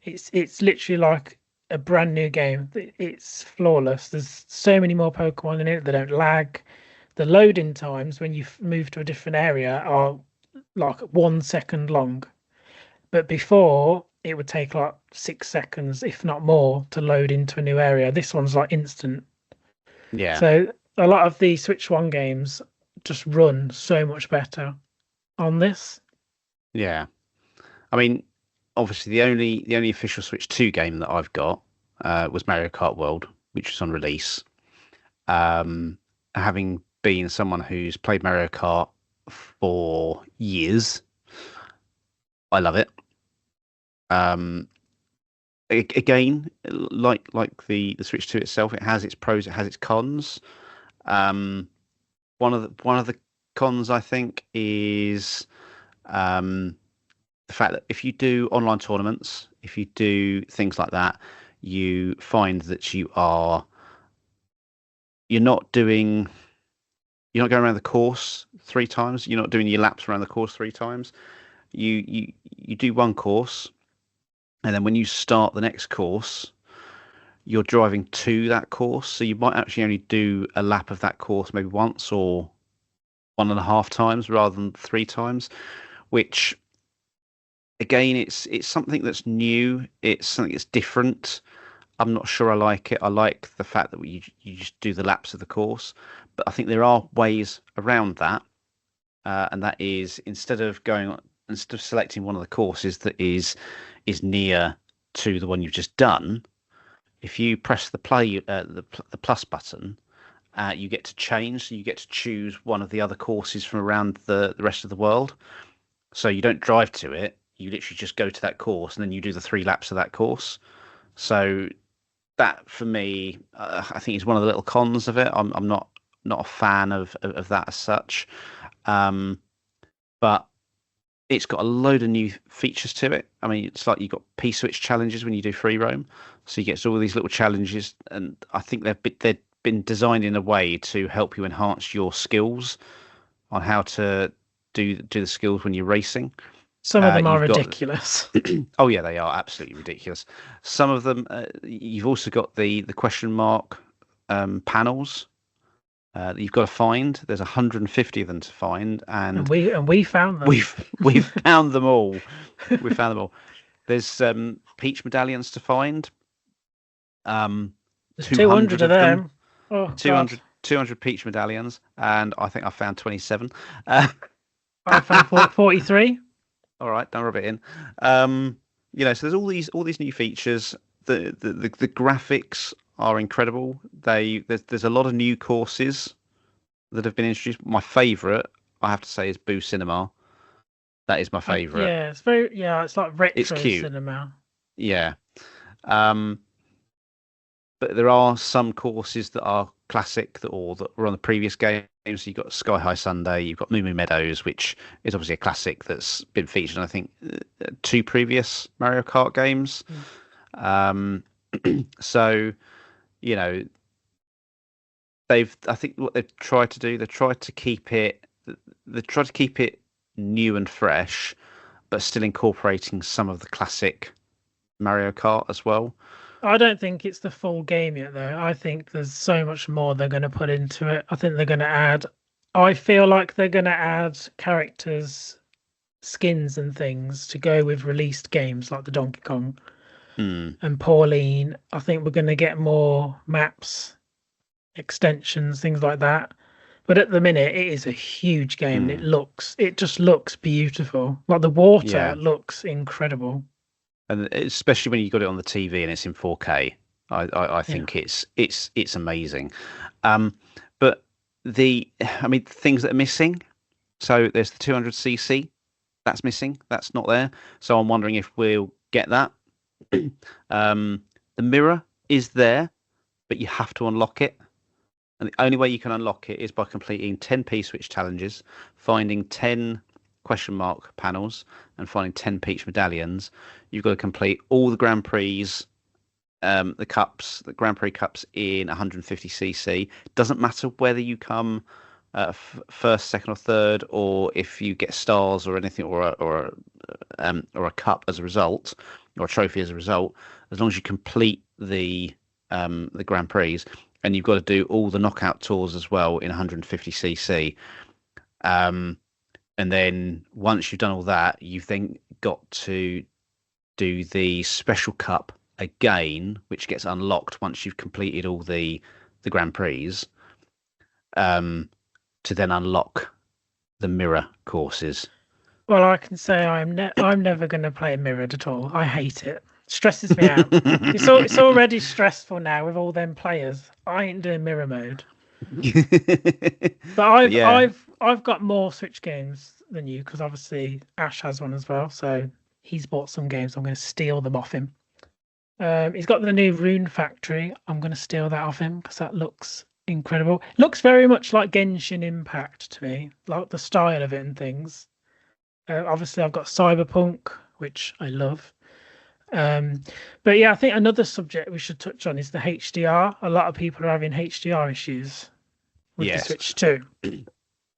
It's literally like a brand new game. It's flawless. There's so many more Pokemon in it. They don't lag. The loading times when you move to a different area are like 1 second long. But before it would take like 6 seconds, if not more, to load into a new area. This one's like instant. yeah, So a lot of the Switch One games just run so much better on this. yeah. I mean, obviously the only official Switch 2 game that I've got was Mario Kart World, which was on release. Having been someone who's played Mario Kart for years, I love it. Um, Again, like the Switch 2 itself, it has its pros, it has its cons. Um, one of the cons I think is um, the fact that if you do online tournaments, if you do things like that, you find that you're not doing you're not going around the course 3 times. You're not doing your laps around the course 3 times. You do one course, and then when you start the next course, you're driving to that course. So you might actually only do a lap of that course maybe once or 1.5 times rather than 3 times, which again it's something that's new. It's something that's different. I'm not sure I like it. I like the fact that you just do the laps of the course, but I think there are ways around that, and that is instead of selecting one of the courses that is near to the one you've just done, if you press the plus button, you get to change. So you get to choose one of the other courses from around the rest of the world. So you don't drive to it. You literally just go to that course, and then you do the 3 laps of that course. So that for me, I think is one of the little cons of it. I'm not a fan of that as such, um, but it's got a load of new features to it. I mean, it's like you've got P-switch challenges when you do free roam, so you get all these little challenges, and I think they've been designed in a way to help you enhance your skills on how to do the skills when you're racing. Some of them are You've got ridiculous. oh yeah, they are absolutely ridiculous. Some of them, you've also got the question mark panels that you've got to find. There's 150 of them to find, And and we found them. we've found them all. We found them all. There's peach medallions to find. There's 200 200 of of them. them. Oh God. 200 peach medallions, and I think I found 27. Uh, I found 43. all right, don't rub it in. So there's all these new features. The graphics are incredible. There's a lot of new courses that have been introduced. My favourite, I have to say, is Boo Cinema. That is my favourite. Yeah, it's like It's retro cute. cinema. Yeah. Um, but there are some courses that are classic that were on the previous games. games. You've got Sky High Sunday, you've got Moo Moo Meadows, which is obviously a classic that's been featured in, I think, two previous Mario Kart games. Um, so, you know, I think what they've tried to do, they tried to keep it new and fresh, but still incorporating some of the classic Mario Kart as well. I don't think it's the full game yet, though. I think there's so much more they're going to put into it. I think they're going to add. I feel like they're going to add characters, skins, and things to go with released games like the Donkey Kong and Pauline. I think we're going to get more maps, extensions, things like that. But at the minute, it is a huge game. And it just looks beautiful. Like the water looks incredible. And especially when you got it on the TV and it's in 4K, I think it's amazing. But things that are missing. So there's the 200cc, that's missing. That's not there. So I'm wondering if we'll get that. The mirror is there, but you have to unlock it. And the only way you can unlock it is by completing 10 P-switch challenges, finding 10 question mark panels, and finding 10 peach medallions. You've got to complete all the Grand Prix, the Grand Prix cups in 150cc. Doesn't matter whether you come first, second, or third, or if you get stars or anything, or a cup as a result, or a trophy as a result. As long as you complete the Grand Prix, and you've got to do all the knockout tours as well in 150cc. And then once you've done all that, you've then got to do the special cup again, which gets unlocked once you've completed all the Grand Prix, to then unlock the mirror courses. Well, I can say I'm never going to play Mirrored at all. I hate it. Stresses me out. It's already stressful now with all them players. I ain't doing mirror mode. But I've got more Switch games than you because obviously Ash has one as well. So he's bought some games. I'm going to steal them off him. He's got the new Rune Factory. I'm going to steal that off him because that looks incredible. It looks very much like Genshin Impact to me, like the style of it and things. Obviously, I've got Cyberpunk, which I love. But yeah, I think another subject we should touch on is the HDR. A lot of people are having HDR issues with the Switch 2.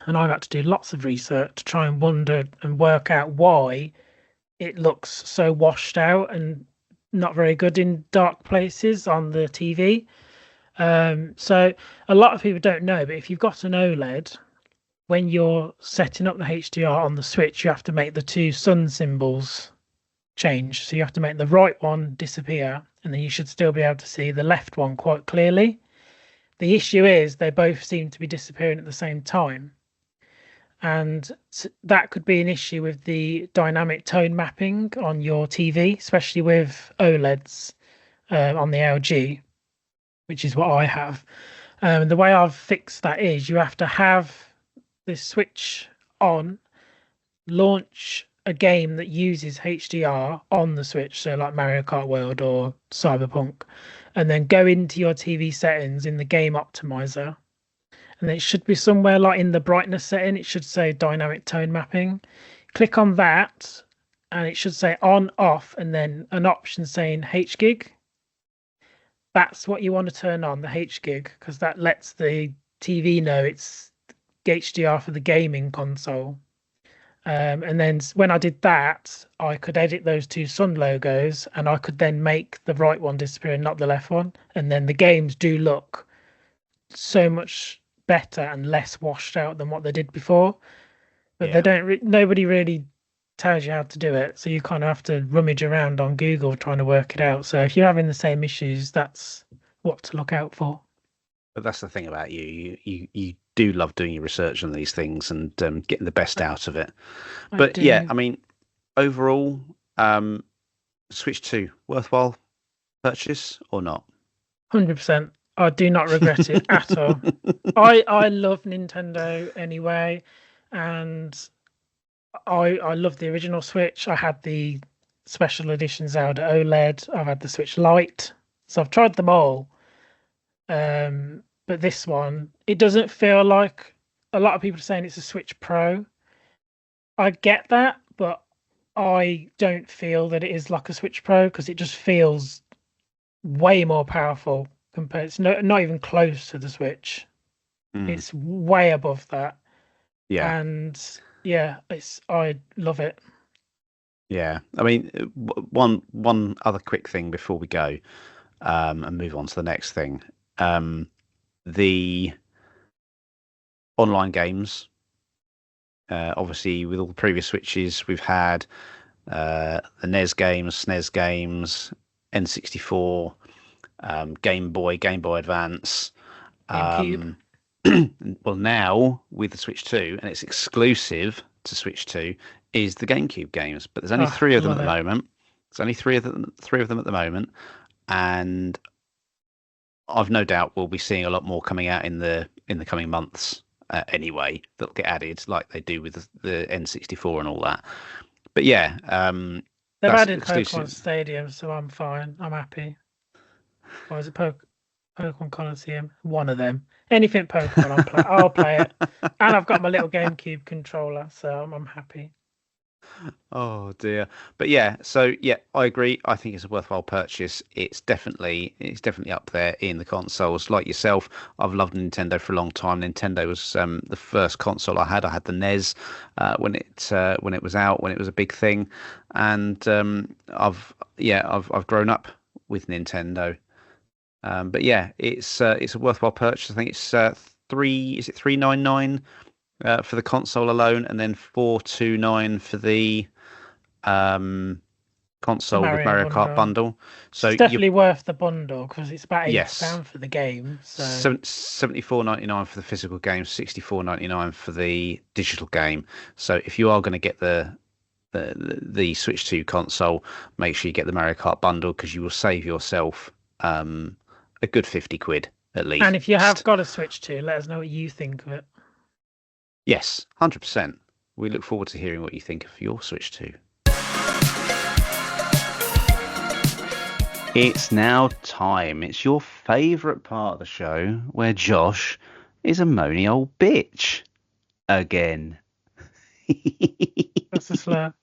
And I've had to do lots of research to try and wonder and work out why it looks so washed out and not very good in dark places on the TV. So a lot of people don't know, but if you've got an OLED, when you're setting up the HDR on the Switch, you have to make the two sun symbols change. So you have to make the right one disappear, and then you should still be able to see the left one quite clearly. The issue is they both seem to be disappearing at the same time. And that could be an issue with the dynamic tone mapping on your TV, especially with OLEDs on the LG, which is what I have. The way I've fixed that is you have to have this switch on, launch a game that uses HDR on the Switch, so like Mario Kart World or Cyberpunk, and then go into your TV settings in the game optimizer. And it should be somewhere like in the brightness setting, it should say dynamic tone mapping. Click on that, and it should say on, off, and then an option saying HGig. That's what you want to turn on, the HGig, because that lets the TV know it's HDR for the gaming console. And then when I did that, I could edit those two sun logos, and I could then make the right one disappear and not the left one. And then the games do look so much better and less washed out than what they did before. But they don't. Nobody really tells you how to do it, so you kind of have to rummage around on Google trying to work it out. So if you're having the same issues, that's what to look out for. But that's the thing about you. You do love doing your research on these things and getting the best out of it. But yeah, I mean, overall, Switch 2, worthwhile purchase or not? 100%. I do not regret it at all. I love Nintendo anyway, and I love the original Switch. I had the special edition Zelda OLED. I've had the Switch Lite. So I've tried them all. But this one, it doesn't feel like a lot of people are saying it's a Switch Pro. I get that, but I don't feel that it is like a Switch Pro because it just feels way more powerful compared. It's not even close to the Switch. Mm, It's way above that, yeah, and yeah, I love it. yeah. I mean, one other quick thing before we go, and move on to the next thing. The online games. Obviously, with all the previous Switches, we've had the NES games, SNES games, N64, Game Boy, Game Boy Advance. GameCube. Um, well, now with the Switch 2, and it's exclusive to Switch 2, is the GameCube games. But there's only Oh, three of them at love the it. moment. There's only three of them at the moment, and I've no doubt we'll be seeing a lot more coming out in the coming months. Anyway, that'll get added like they do with the N64 and all that. But yeah, They've that's added Pokemon exclusive. Stadium, so I'm fine. I'm happy. Or is it Pokemon Coliseum? One of them. Anything Pokemon, I'll play it. And I've got my little GameCube controller, so I'm happy. Oh dear. But yeah, so yeah, I agree. I think it's a worthwhile purchase. It's definitely up there in the consoles. Like yourself, I've loved Nintendo for a long time. Nintendo was the first console I had. I had the NES when it was out, when it was a big thing, and I've grown up with Nintendo. But yeah, it's a worthwhile purchase. I think it's is it 399 for the console alone, and then 429 for the um, The console with Mario Mario Kart bundle. bundle. It's So you definitely worth the bundle because it's about yes, £80 for the game. So 74.99 for the physical game, 64.99 for the digital game. So if you are going to get the Switch 2 console, make sure you get the Mario Kart bundle because you will save yourself a good 50 quid at and if you have least. got a Switch 2, let us know what you think of it. Yes, 100%. We look forward to hearing what you think of your Switch 2. It's now time. It's your favourite part of the show where Josh is a moany old bitch again. That's a slur.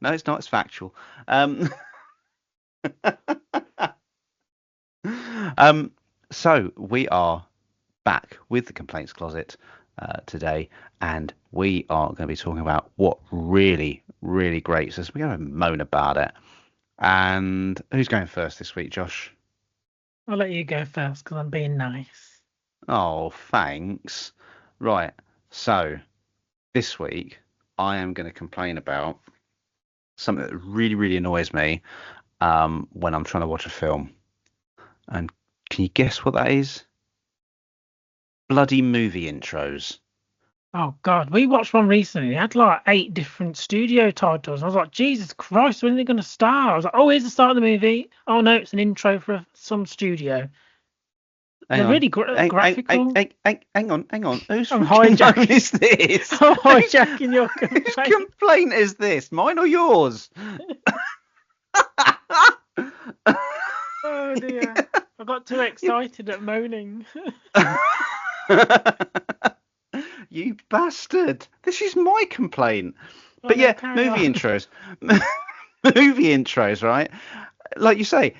No, it's not. It's factual. Um, um, so we are back with the complaints closet today, and we are going to be talking about what really, really grates us. We're going to moan about it. And who's going first this week, Josh? I'll let you go first because I'm being nice. Oh, thanks. Right. So this week, I am going to complain about something that really, really annoys me when I'm trying to watch a film. And can you guess what that is? Bloody movie intros. Oh God, we watched one recently. It had like 8 different studio titles. I was like, Jesus Christ, when are they going to start? I was like, oh, here's the start of the movie. Oh no, it's an intro for some studio. Hang They're on. really graphical. Hang on. Whose I'm fucking moan hijacking. is this? I'm Whose, hijacking your whose complaint. complaint is this? Mine or yours? Oh dear, I got too excited at moaning. You bastard. This is my complaint. Oh But no, yeah, carry movie on. intros. Movie intros, right? Like you say,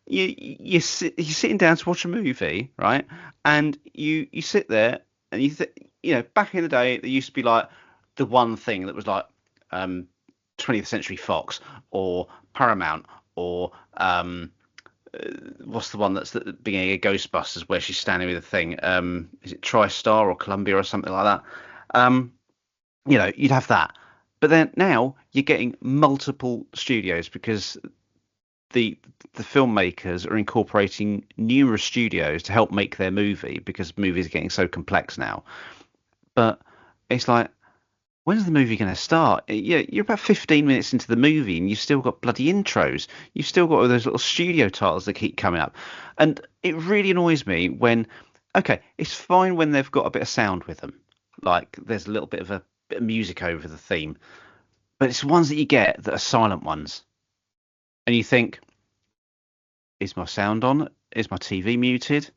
you're sitting down to watch a movie, right? And you sit there and back in the day there used to be like the one thing that was like um 20th Century Fox or Paramount or what's the one that's at the beginning of Ghostbusters where she's standing with a thing? Is it TriStar or Columbia or something like that? Um, you'd have that. But then now you're getting multiple studios because the the filmmakers are incorporating numerous studios to help make their movie because movies are getting so complex now. But it's like, when's the movie going to start? You're about 15 minutes into the movie and you've still got bloody intros. You've still got all those little studio titles that keep coming up. And it really annoys me when, okay, it's fine when they've got a bit of sound with them. Like there's a little bit of music over the theme. But it's the ones that you get that are silent ones. And you think, is my sound on? Is my TV muted?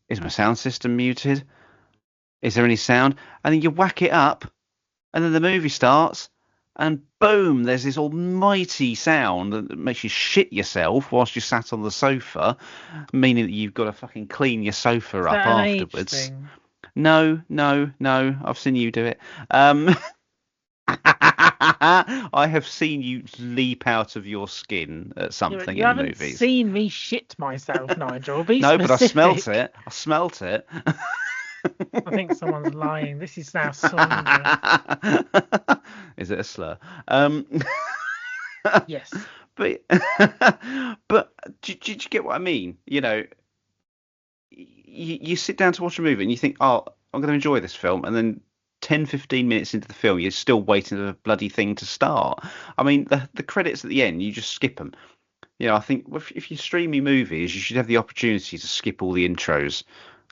Is my sound system muted? Is there any sound? And then you whack it up, and then the movie starts, and boom, there's this almighty sound that makes you shit yourself whilst you sat on the sofa, meaning that you've got to fucking clean your sofa Is up that an age afterwards. thing? No, no, no. I've seen you do it. I have seen you leap out of your skin at Yeah, but something you in the haven't movies. seen me shit myself, Nigel. Be No, but I smelt specific. it. I smelt it. I think someone's lying. This is now slanderous. Is it a slur? Um, Yes. but but do you get what I mean? You know, you sit down to watch a movie and you think, oh, I'm going to enjoy this film, and then 10, 15 minutes into the film, you're still waiting for the bloody thing to start. I mean, the credits at the end, you just skip them. You know, I think if you're streaming movies, you should have the opportunity to skip all the intros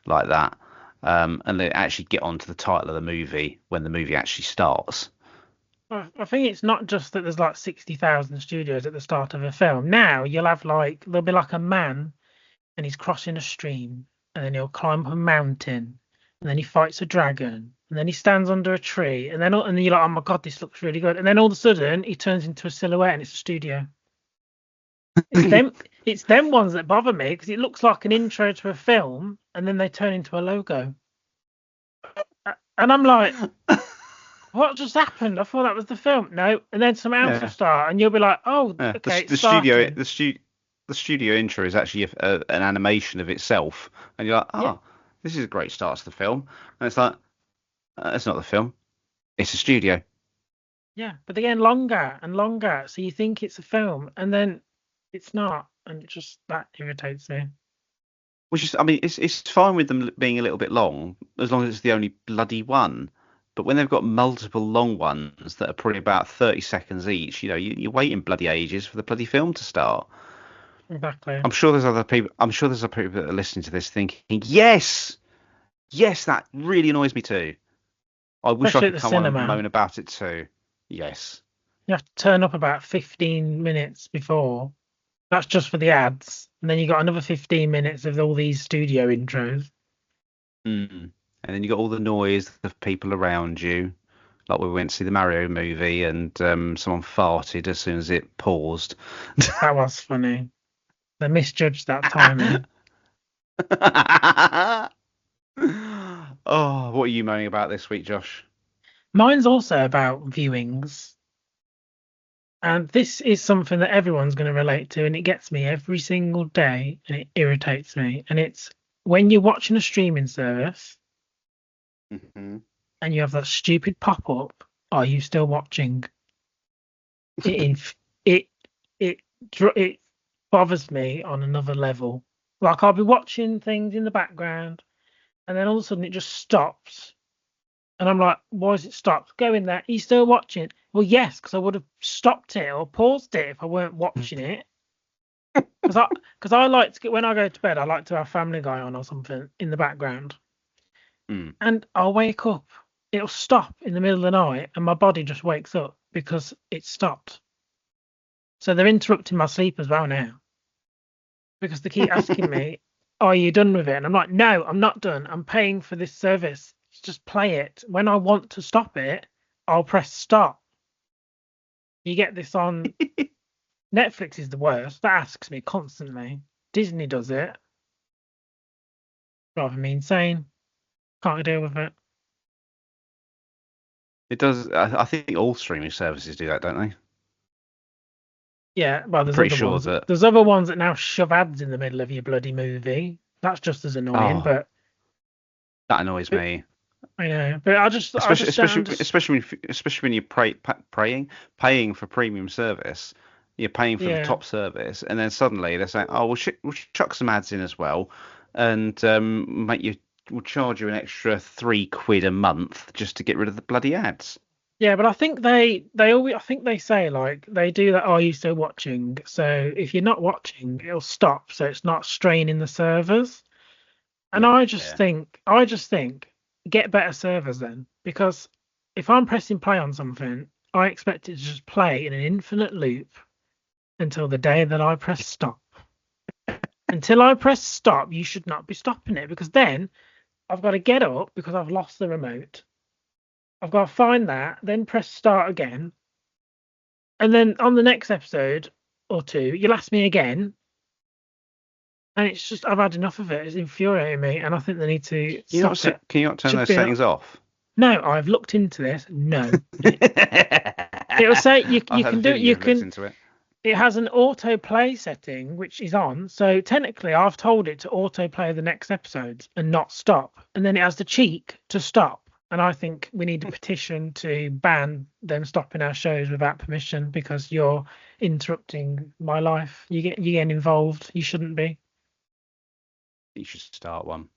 like that, and then actually get onto the title of the movie when the movie actually starts. I think it's not just that there's like 60,000 studios at the start of a film. Now you'll have like, there'll be like a man and he's crossing a stream and then he'll climb up a mountain and then he fights a dragon and then he stands under a tree and then you're like, oh my God, this looks really good. And then all of a sudden he turns into a silhouette and it's a studio. It's them, it's them ones that bother me because it looks like an intro to a film and then they turn into a logo. And I'm like, what just happened? I thought that was the film. No, and then some else will Yeah, start, and you'll be like, "Oh, yeah. okay, it's starting." The studio intro is actually an animation of itself, and you're like, Yeah, oh, this is a great start to the film, and it's like, it's not the film, it's a studio. yeah, but they're getting longer and longer, so you think it's a film, and then it's not, and it just that irritates me. Which is, I mean, it's fine with them being a little bit long, as long as it's the only bloody one. But when they've got multiple long ones that are probably about 30 seconds each, you know, you're waiting bloody ages for the bloody film to start. Exactly, I'm sure there's other people. I'm sure there's other people that are listening to this thinking, yes, yes, that really annoys me too. I wish I especially at could the come on and cinema. moan about it too. Yes. You have to turn up about 15 minutes before. That's just for the ads, and then you got another 15 minutes of all these studio intros. Mm. And then you got all the noise of people around you. Like we went to see the Mario movie and someone farted as soon as it paused. That was funny. They misjudged that timing. Oh, what are you moaning about this week, Josh? Mine's also about viewings. And this is something that everyone's going to relate to, and it gets me every single day, and it irritates me. And it's when you're watching a streaming service Hmm. and you have that stupid pop up, are you still watching? It it it bothers me on another level. Like I'll be watching things in the background, and then all of a sudden it just stops, and I'm like, why has it stopped? Go in there. Are you still watching? Well, yes, because I would have stopped it or paused it if I weren't watching it. Because I like to get when I go to bed, I like to have Family Guy on or something in the background, Mm. and I'll wake up. It'll stop in the middle of the night, and my body just wakes up because it stopped. So they're interrupting my sleep as well now because they keep asking me, "Are you done with it?" And I'm like, "No, I'm not done. I'm paying for this service. Just play it. When I want to stop it, I'll press stop." You get this on Netflix is the worst. That asks me constantly. Disney does it. Driving me insane. Can't deal with it. It does. I think all streaming services do that, don't they? Yeah, well, I'm there's pretty other sure ones. that. There's other ones that now shove ads in the middle of your bloody movie. That's just as annoying, Oh, but that annoys me. I know. But I Especially, just don't especially, understand. especially when you're paying for premium service. You're paying for the Yeah, top service, and then suddenly they're saying, "Oh, we'll chuck some ads in as well, and we'll charge you an extra £3 a month just to get rid of the bloody ads." yeah, but I think they always I think they say like they do that. Are you still watching? So if you're not watching, it'll stop, so it's not straining the servers. And Yeah. I just think, get better servers then, because if I'm pressing play on something, I expect it to just play in an infinite loop until the day that I press stop. Until I press stop, you should not be stopping it, because then I've got to get up because I've lost the remote. I've got to find that, then press start again. And then on the next episode or two, you'll ask me again. And it's just, I've had enough of it. It's infuriating me. And I think they need to stop it. Can you not turn Should those be settings off? No, I've looked into this. No. It'll say you can do it. You can. Into it. It has an autoplay setting, which is on. So technically, I've told it to autoplay the next episodes and not stop. And then it has the cheek to stop. And I think we need a petition to ban them stopping our shows without permission, because you're interrupting my life. You get involved. You shouldn't be. You should start one.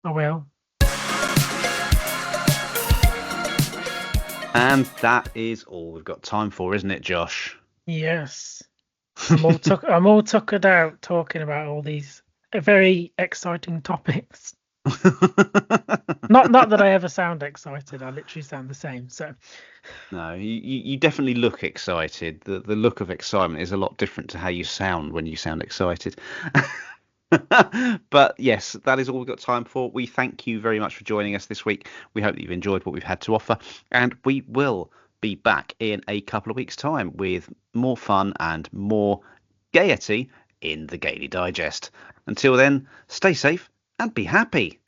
I will. And that is all we've got time for, isn't it, Josh? Yes. I'm all tuckered out talking about all these very exciting topics. Not that I ever sound excited. I literally sound the same. So no, you definitely look excited. The look of excitement is a lot different to how you sound when you sound excited. But yes, that is all we've got time for. We thank you very much for joining us this week. We hope that you've enjoyed what we've had to offer, and we will be back in a couple of weeks' time with more fun and more gaiety in the Gaily Digest. Until then, stay safe and be happy.